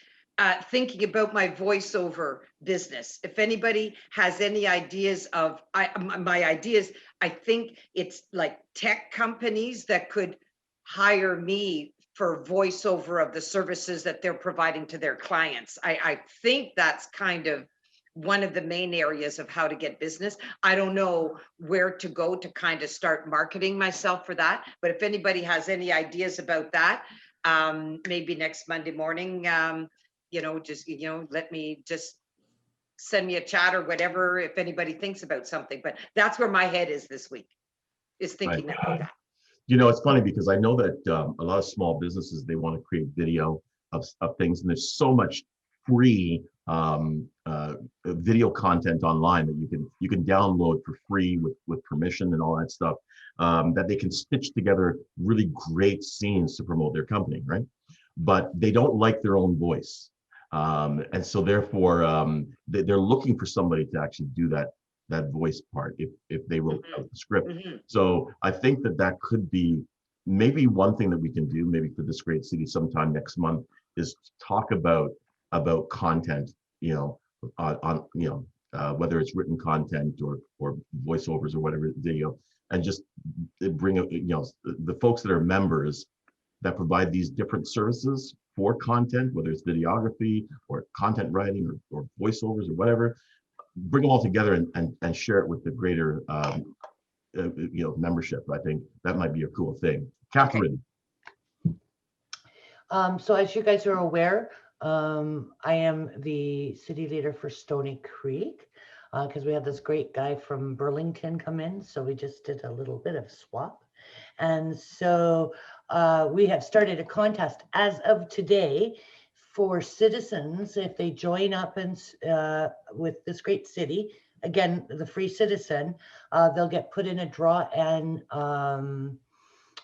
thinking about my voiceover business. If anybody has any ideas of my ideas, I think it's like tech companies that could hire me for voiceover of the services that they're providing to their clients. I think that's kind of one of the main areas of how to get business. I don't know where to go to kind of start marketing myself for that, but if anybody has any ideas about that, maybe next Monday morning, let me just send me a chat or whatever, if anybody thinks about something. But that's where my head is this week, is thinking about that. It's funny because I know that a lot of small businesses, they want to create video of things, and there's so much free video content online that you can download for free with permission and all that stuff, that they can stitch together really great scenes to promote their company, right? But they don't like their own voice, and so therefore they're looking for somebody to actually do that voice part if they wrote out the script. So I think that could be maybe one thing that we can do maybe for this great city sometime next month, is talk about content, on whether it's written content or voiceovers or whatever video, and just bring up the folks that are members that provide these different services for content, whether it's videography or content writing or voiceovers or whatever. Bring them all together and share it with the greater membership. I think that might be a cool thing. Catherine. So as you guys are aware, I am the city leader for Stony Creek, because we had this great guy from Burlington come in. So we just did a little bit of swap. And so we have started a contest as of today for citizens. If they join up and with this great city, again, the free citizen, they'll get put in a draw, and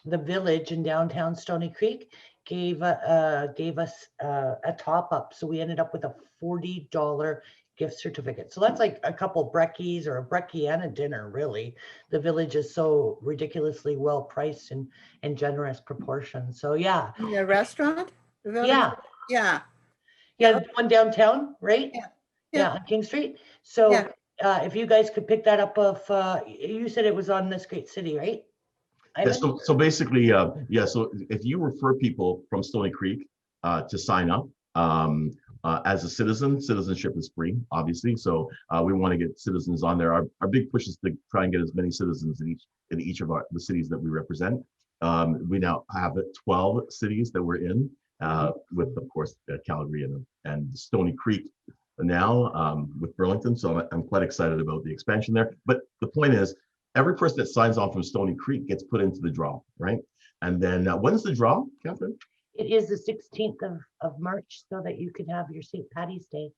the village in downtown Stony Creek gave us a top up. So we ended up with a $40 gift certificate. So that's like a couple brekkies or a brekkie and a dinner, really. The village is so ridiculously well priced and in generous proportions. So yeah. The restaurant? The village? Yeah. Yeah. Yeah, the one downtown, right? Yeah. Yeah, on King Street. So if you guys could pick that up you said it was on this great city, right? Yeah, so basically, so if you refer people from Stony Creek to sign up as a citizen, citizenship is free, obviously. So we want to get citizens on there. Our big push is to try and get as many citizens in each of the cities that we represent. We now have 12 cities that we're in, with, of course, Calgary and Stony Creek now, with Burlington. So I'm quite excited about the expansion there. But the point is, every person that signs on from Stony Creek gets put into the draw, right? And then when's the draw, Catherine? It is the 16th of March, so that you can have your St. Patty's Day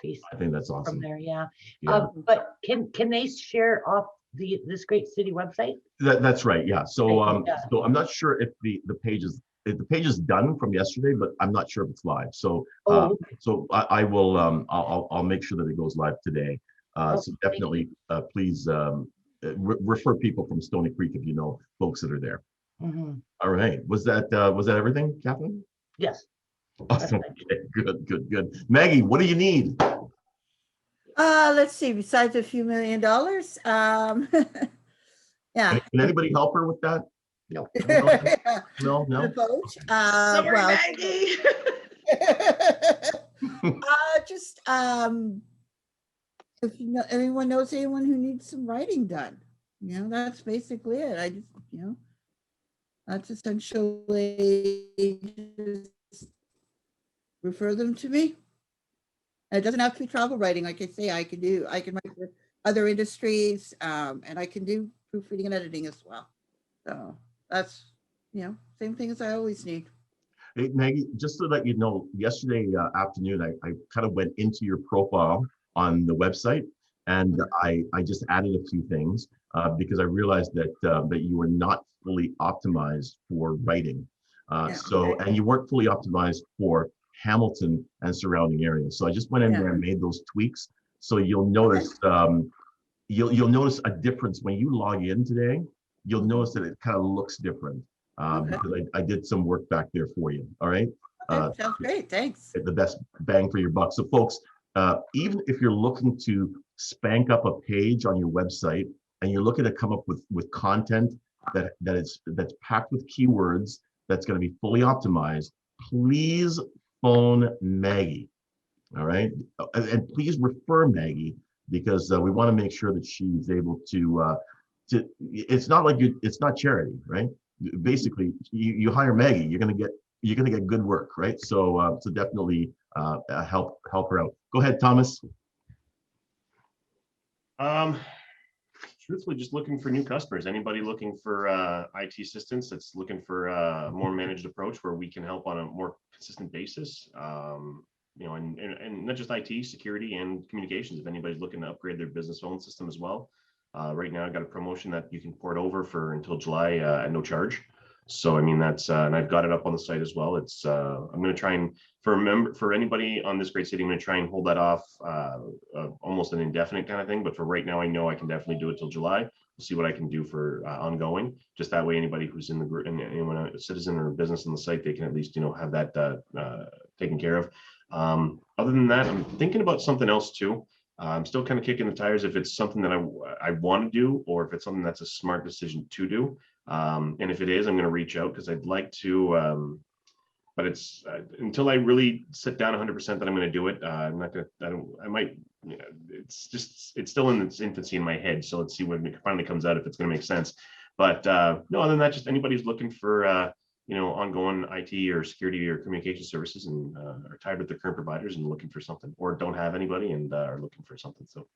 face I think that's from awesome. there, yeah. Yeah. But can they share off this great city website? That's right. Yeah. So Yeah. so I'm not sure if the page is done from yesterday, but I'm not sure if it's live. So so I will I'll make sure that it goes live today. So definitely please refer people from Stony Creek if you know folks that are there. All right. Was that everything, Catherine? Yes. Awesome. Okay. Good. Maggie, what do you need? Let's see, besides a few $1 million, yeah. Can anybody help her with that? No. No. The boat, Sorry, well, Maggie. just, if you know, anyone knows anyone who needs some writing done, that's basically it. I just, that's essentially just refer them to me. And it doesn't have to be travel writing. Like I say, I can write for other industries, and I can do proofreading and editing as well. So that's, same thing as I always need. Hey, Maggie, just so that you know, yesterday afternoon, I kind of went into your profile on the website, and I just added a few things because I realized that that you were not fully optimized for writing. And you weren't fully optimized for Hamilton and surrounding areas. So I just went in there and made those tweaks. So you'll notice you'll notice a difference when you log in today. You'll notice that it kind of looks different because I did some work back there for you. All right. Sounds great. Thanks. The best bang for your buck. So folks, even if you're looking to spank up a page on your website and you're looking to come up with content that's packed with keywords, that's going to be fully optimized, please phone Maggie. All right. And please refer Maggie because we want to make sure that she's able to it's not like it's not charity, right? Basically, you hire Maggie, you're gonna get good work, right? So so definitely help her out. Go ahead, Thomas. Truthfully, just looking for new customers. Anybody looking for IT assistance that's looking for a more managed approach where we can help on a more consistent basis. And not just IT, security and communications. If anybody's looking to upgrade their business phone system as well. Right now, I've got a promotion that you can port over for until July at no charge. So I mean that's and I've got it up on the site as well. It's I'm going to try and for anybody on this great city, I'm going to try and hold that off almost an indefinite kind of thing. But for right now, I know I can definitely do it till July. We'll see what I can do for ongoing. Just that way, anybody who's in the group and anyone a citizen or a business on the site, they can at least have that taken care of. Other than that, I'm thinking about something else too. I'm still kind of kicking the tires if it's something that I want to do or if it's something that's a smart decision to do. And if it is, I'm going to reach out because I'd like to, but it's until I really sit down 100% that I'm going to do it. I'm not going to, I might, it's still in its infancy in my head. So let's see when it finally comes out, if it's going to make sense. But no, other than that, just anybody who's looking for, ongoing IT or security or communication services and are tired with their current providers and looking for something or don't have anybody and are looking for something. So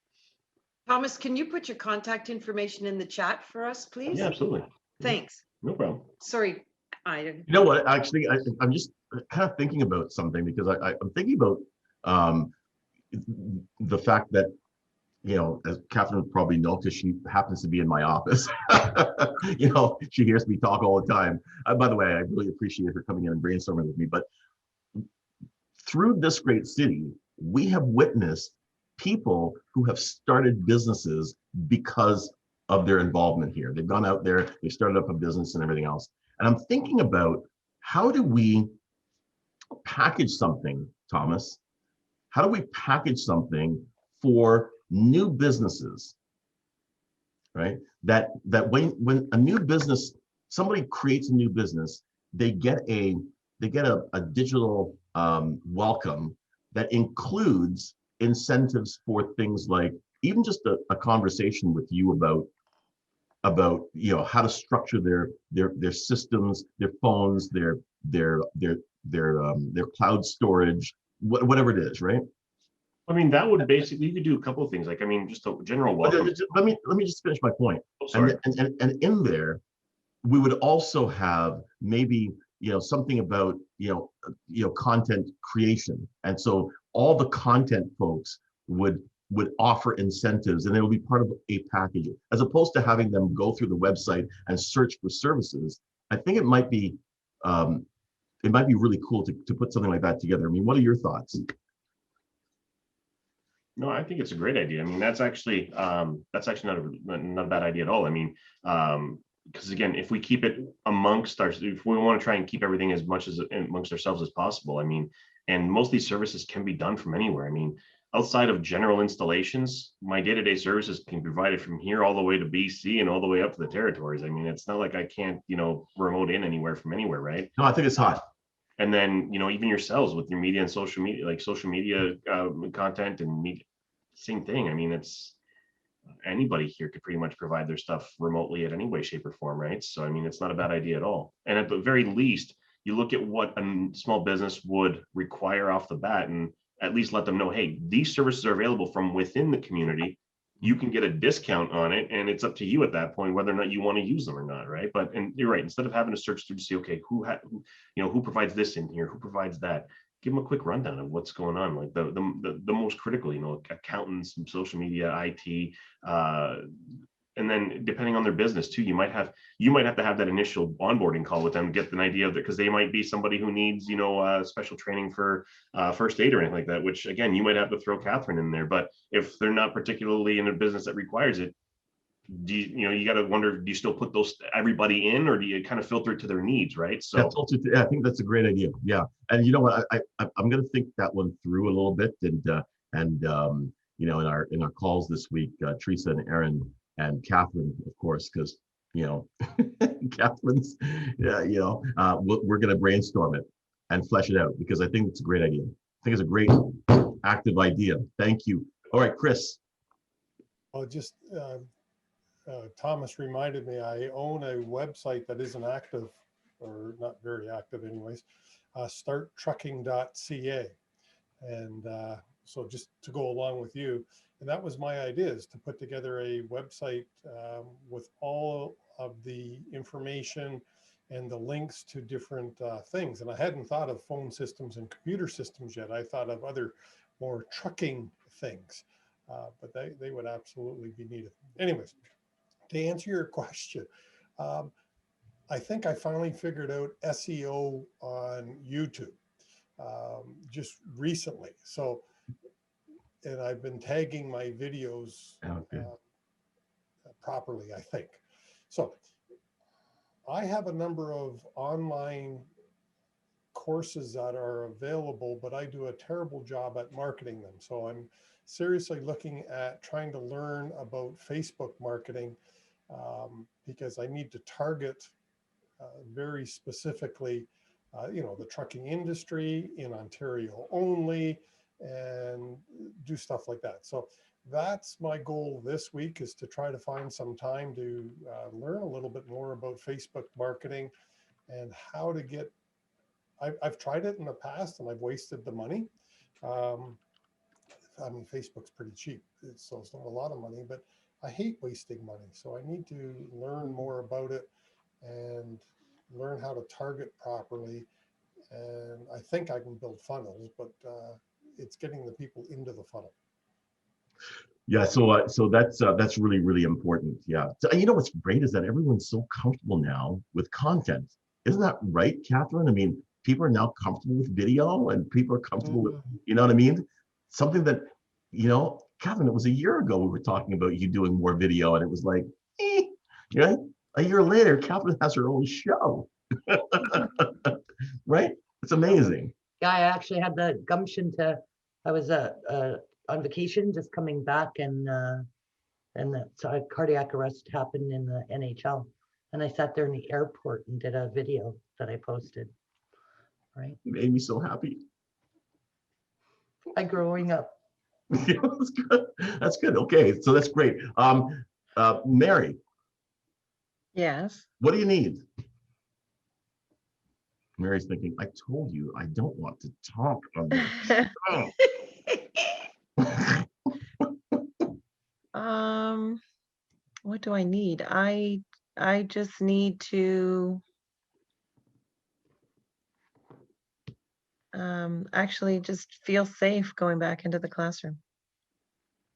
Thomas, can you put your contact information in the chat for us, please? yeah, absolutely. Thanks. No problem. Sorry. You know what? Actually, I'm just kind of thinking about something because I'm thinking about the fact that, as Catherine would probably know, because she happens to be in my office, she hears me talk all the time. By the way, I really appreciate her coming in and brainstorming with me. But through this great city, we have witnessed people who have started businesses because of their involvement here. They've gone out there, they started up a business and everything else. And I'm thinking about how do we package something, Thomas? How do we package something for new businesses, right? That when a new business, somebody creates a new business, they get a digital welcome that includes incentives for things like even just a conversation with you about how to structure their systems, their phones, their cloud storage, whatever it is, right? I mean, that would basically, you could do a couple of things. Like, I mean, just a general welcome. Let me just finish my point. Oh, sorry. And in there, we would also have maybe something about content creation. And so all the content folks would offer incentives, and it would be part of a package, as opposed to having them go through the website and search for services. I think it might be really cool to put something like that together. I mean, what are your thoughts? No, I think it's a great idea. I mean, that's actually not a bad idea at all. I mean, because again, if we keep it amongst if we want to try and keep everything as much as amongst ourselves as possible, I mean, and most of these services can be done from anywhere. I mean, outside of general installations, my day-to-day services can be provided from here all the way to BC and all the way up to the territories. I mean, it's not like I can't, remote in anywhere from anywhere, right? No, I think it's hot. And then, even yourselves with your media and social media, like social media content and media, same thing. I mean, it's anybody here could pretty much provide their stuff remotely at any way, shape, or form, right? So, I mean, it's not a bad idea at all. And at the very least, you look at what a small business would require off the bat and at least let them know, hey, these services are available from within the community. You can get a discount on it, and it's up to you at that point whether or not you want to use them or not, right? And you're right. Instead of having to search through to see, okay, who provides this in here, who provides that, give them a quick rundown of what's going on, like the most critical, accountants, social media, IT, and then depending on their business too, you might have to have that initial onboarding call with them to get an idea of it, because they might be somebody who needs special training for first aid or anything like that, which again you might have to throw Catherine in there. But if they're not particularly in a business that requires it, you got to wonder, do you still put everybody in, or do you kind of filter it to their needs, right? So that's also, I think that's a great idea. Yeah, and you know what, I'm going to think that one through a little bit, and in our calls this week, Teresa and Aaron and Catherine, of course, because Catherine's, we're going to brainstorm it and flesh it out, because I think it's a great idea. I think it's a great active idea. Thank you. All right, Chris. Well, just Thomas reminded me, I own a website that isn't active, or not very active anyways, starttrucking.ca. And so just to go along with you, and that was my idea, is to put together a website with all of the information and the links to different things. And I hadn't thought of phone systems and computer systems yet. I thought of other more trucking things, but they would absolutely be needed. Anyways, to answer your question, I think I finally figured out SEO on YouTube just recently. So, and I've been tagging my videos properly, I think. So I have a number of online courses that are available, but I do a terrible job at marketing them. So I'm seriously looking at trying to learn about Facebook marketing, because I need to target very specifically, the trucking industry in Ontario only, and do stuff like that. So that's my goal this week, is to try to find some time to learn a little bit more about Facebook marketing and how to get, I've tried it in the past and I've wasted the money. I mean, Facebook's pretty cheap, so it's not a lot of money, but I hate wasting money. So I need to learn more about it and learn how to target properly. And I think I can build funnels, but it's getting the people into the funnel. Yeah, so that's really, really important. Yeah, so, you know what's great is that everyone's so comfortable now with content. Isn't that right, Catherine? I mean, people are now comfortable with video, and people are comfortable with, you know what I mean? Something that, Catherine, it was a year ago we were talking about you doing more video, and it was like, right? A year later, Catherine has her own show. Right? It's amazing. Yeah, I actually had the gumption I was on vacation, just coming back, and so a cardiac arrest happened in the NHL, and I sat there in the airport and did a video that I posted. Right? It made me so happy. By growing up. Yeah, that's good. That's good. Okay, so that's great. Mary. Yes. What do you need? Mary's thinking, I told you I don't want to talk on this. What do I need? I just need to actually just feel safe going back into the classroom.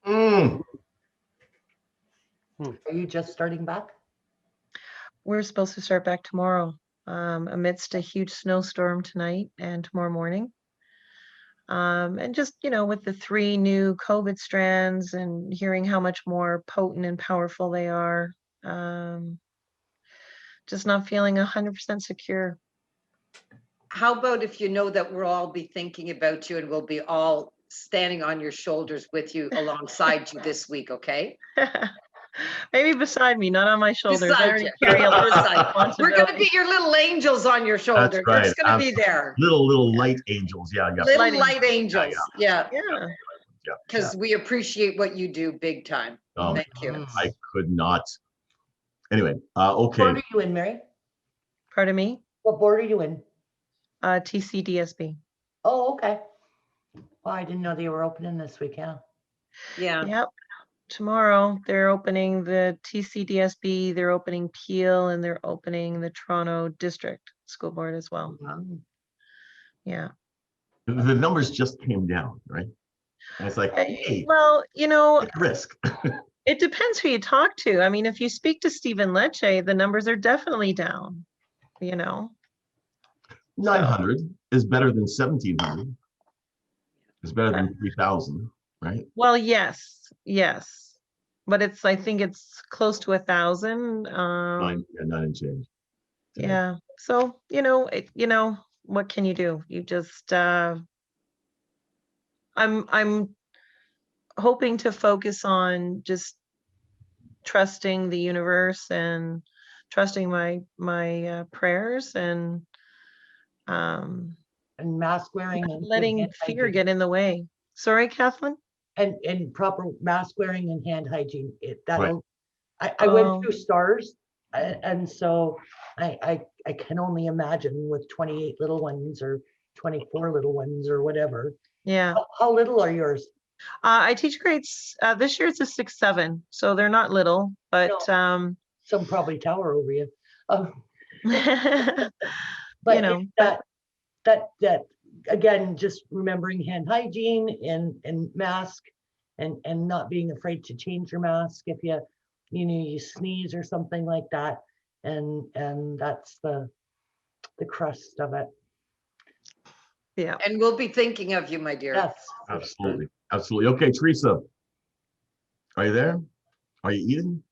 Mm. Are you just starting back? We're supposed to start back tomorrow, amidst a huge snowstorm tonight and tomorrow morning. And just, with the 3 new COVID strands and hearing how much more potent and powerful they are, just not feeling 100% secure. How about if you know that we'll all be thinking about you and we'll be all standing on your shoulders with you alongside you this week, okay? Maybe beside me, not on my shoulders. I Beside already you. carry a lot of Beside. We're responsibility. gonna be your little angels on your shoulder. That's They're right. just gonna be there. Little light angels. Yeah. Little Lighting. light angels. Yeah. Yeah. Because we appreciate what you do big time. Oh, Thank you. I could not. Anyway, What okay. board are you in, Mary? Pardon me? What board are you in? TCDSB. Oh, okay. Well, I didn't know they were opening this week, yeah. Yeah. Yep. Tomorrow they're opening the TCDSB, they're opening Peel, and they're opening the Toronto District School Board as well. Yeah. The numbers just came down, right? And it's like, hey, Well, take a risk. it depends who you talk to. I mean, if you speak to Stephen Lecce, the numbers are definitely down, 900 is better than 1700. It's better than 3000, right? Well, yes. But I think it's close to 1,000. 9 and change. Yeah. So, what can you do? You just, I'm hoping to focus on just trusting the universe and trusting my prayers and mask wearing and letting hand fear hygiene. get in the way. Sorry, Kathleen? And proper mask wearing and hand hygiene. Right. I went through STARS, and so I can only imagine with 28 little ones or 24 little ones or whatever. Yeah. How little are yours? I teach grades, this year it's a 6-7, so they're not little, but Some probably tower over you. but That again, just remembering hand hygiene and mask and not being afraid to change your mask if you sneeze or something like that. And that's the crust of it. yeah. And we'll be thinking of you, my dear. Yes. Absolutely. Okay, Teresa, are you there? Are you eating?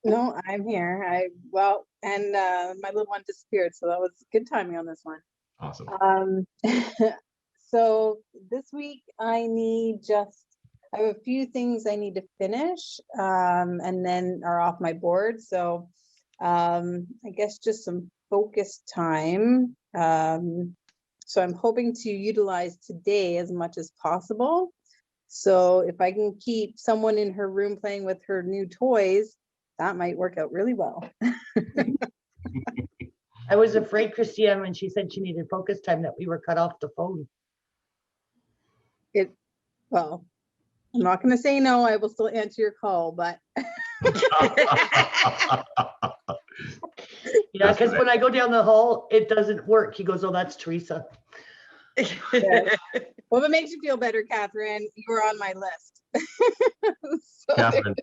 No, I'm here. And my little one disappeared, so that was good timing on this one. Awesome. So this week I have a few things I need to finish, and then are off my board. So I guess just some focus time. So I'm hoping to utilize today as much as possible. So if I can keep someone in her room playing with her new toys, that might work out really well. I was afraid, Christiane, when she said she needed focus time, that we were cut off the phone. Well, I'm not going to say no. I will still answer your call, but yeah, because when I go down the hall, it doesn't work. He goes, "Oh, that's Teresa." yeah. Well, if it makes you feel better, Catherine, you were on my list. So Catherine,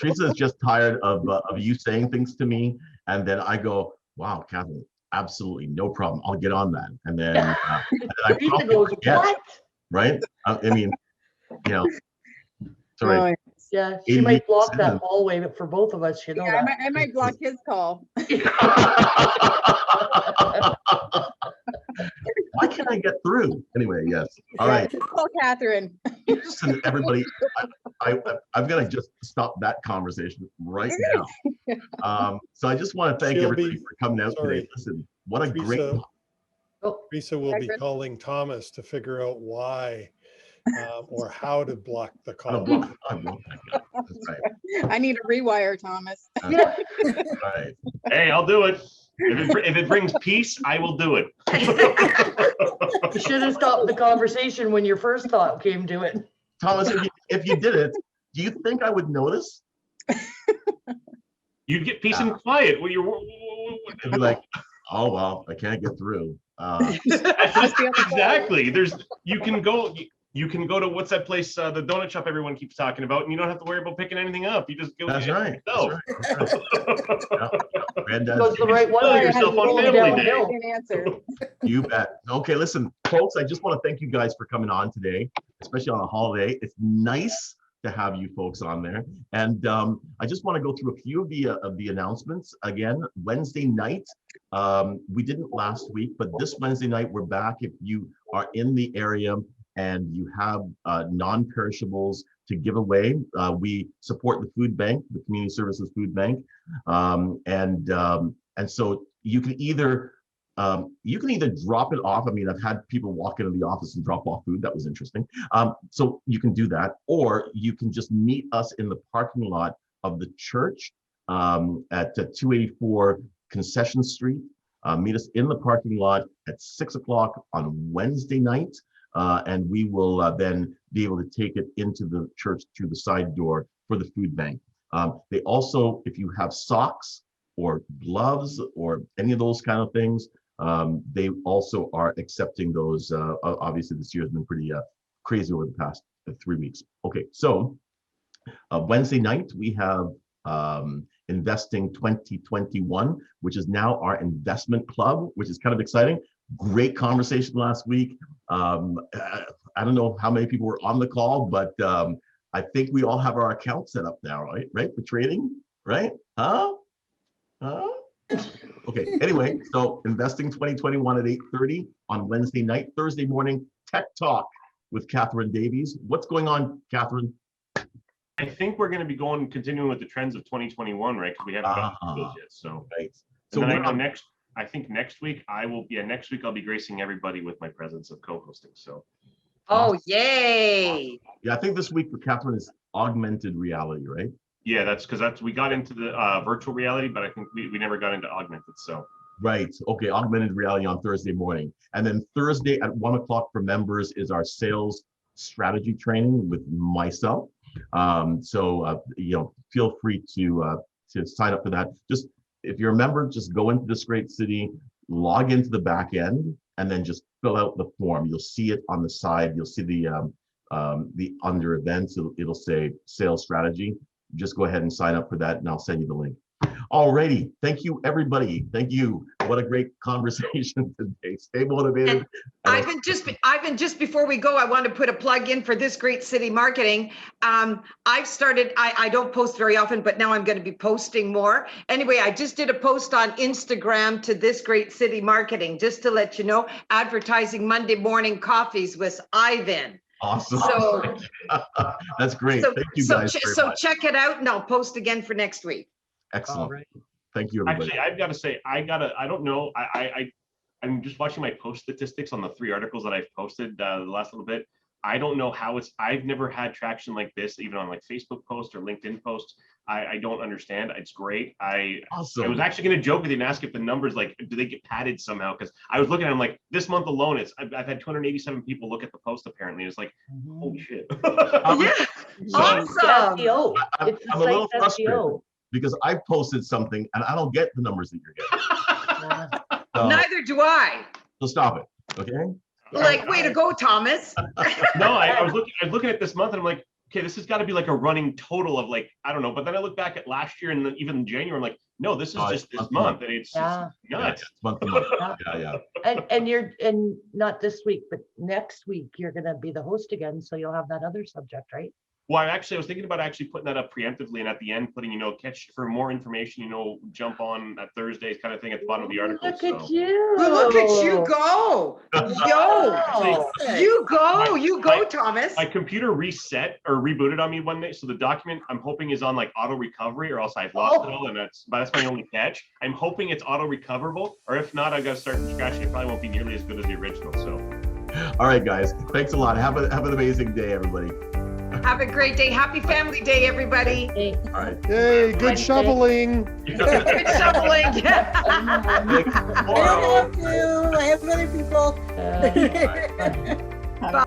Teresa is just tired of you saying things to me, and then I go, "Wow, Catherine, absolutely no problem. I'll get on that." And then, I Teresa goes, forget, "What?" right? I mean, sorry. Yeah, she might block that hallway, but for both of us, that. I might block his call. Why can't I get through? Anyway, yes. All right. Call Catherine. Listen, everybody, I'm going to just stop that conversation right now. So I just want to thank everybody for coming out today. Listen, what a great. Teresa will be calling Thomas to figure out why or how to block the call. That's right. I need a rewire, Thomas. Right. Hey, I'll do it. If it brings peace, I will do it. You should have stopped the conversation when your first thought came to it. Thomas, if you did it, do you think I would notice? You'd get peace and quiet. Well, It'd be like, oh, well, I can't get through. Exactly. You can go to what's that place, the donut shop everyone keeps talking about, and you don't have to worry about picking anything up. You just go. That's get it right. yourself. That's right. Yeah. Granddad's Goes the right Enjoy way. yourself on Going family day. downhill. An answer. You bet. Okay, listen, folks, I just want to thank you guys for coming on today, especially on a holiday. It's nice to have you folks on there. And I just want to go through a few of the announcements. Again, Wednesday night, we didn't last week, but this Wednesday night, we're back. If you are in the area and you have non-perishables to give away, we support the food bank, the Community Services Food Bank. And so you can either drop it off. I mean, I've had people walk into the office and drop off food. That was interesting. So you can do that, or you can just meet us in the parking lot of the church at 284 Concession Street. Meet us in the parking lot at 6 o'clock on Wednesday night. And we will then be able to take it into the church through the side door for the food bank. They also, if you have socks or gloves or any of those kind of things, they also are accepting those. Obviously, this year has been pretty crazy over the past 3 weeks. Okay, so Wednesday night, we have Investing 2021, which is now our investment club, which is kind of exciting. Great conversation last week. I don't know how many people were on the call, but I think we all have our account set up now, right? For trading, right? Huh? Okay, anyway, so Investing 2021 at 8:30 on Wednesday night. Thursday morning, Tech Talk with Catherine Davies. What's going on, Catherine? I think we're going to be continuing with the trends of 2021, right? Because we haven't gotten to those yet. So, right. So then I know next week I'll be gracing everybody with my presence of co-hosting. So. Oh, yay. Yeah, I think this week for Catherine is augmented reality, right? Yeah, that's because we got into the virtual reality, but I think we never got into augmented. So. Right. Okay. Augmented reality on Thursday morning. And then Thursday at 1 o'clock for members is our sales strategy training with myself. Feel free to sign up for that. Just if you're a member, just go into This Great City, log into the back end, and then just fill out the form. You'll see it on the side. You'll see the under events. It'll say sales strategy. Just go ahead and sign up for that, and I'll send you the link. Alrighty, thank you, everybody. Thank you. What a great conversation today. Stay motivated. Ivan, just before we go, I want to put a plug in for This Great City Marketing. I've started, I don't post very often, but now I'm going to be posting more. Anyway, I just did a post on Instagram to This Great City Marketing, just to let you know, advertising Monday morning coffees with Ivan. Awesome. So that's great. Thank you guys. So check it out, and I'll post again for next week. Excellent. Right. Thank you, everybody. Actually, I've got to say, I don't know. I'm just watching my post statistics on the 3 articles that I've posted the last little bit. I don't know how I've never had traction like this, even on like Facebook posts or LinkedIn posts. I don't understand. It's great. Awesome. I was actually going to joke with you and ask if the numbers, like, do they get padded somehow? Because I was looking at them like this month alone, I've had 287 people look at the post apparently. It's like, holy shit. Yeah. Awesome. I'm a little frustrated because I posted something and I don't get the numbers that you're getting. Neither do I. So stop it, okay? Like, way to go, Thomas. No, I was looking at this month and I'm like, okay, this has got to be like a running total of like, I don't know. But then I look back at last year and even in January, I'm like, no, this is just this month. And it's nuts. Yeah, month to month. Yeah. And not this week, but next week, you're going to be the host again. So you'll have that other subject, right? Well, I was thinking about actually putting that up preemptively and at the end putting, catch for more information, jump on at Thursdays kind of thing at the bottom of the article. Look at you. Well, look at you go. You go, Thomas. My computer reset or rebooted on me one day. So the document I'm hoping is on like auto recovery or else I've lost it all. And that's my only catch. I'm hoping it's auto recoverable, or if not, I've got to start from scratch. It probably won't be nearly as good as the original. So. All right, guys. Thanks a lot. Have an amazing day, everybody. Have a great day. Happy Family Day, everybody. All right. Yay, good shoveling. Good shoveling. I don't have to. I have other people. Bye.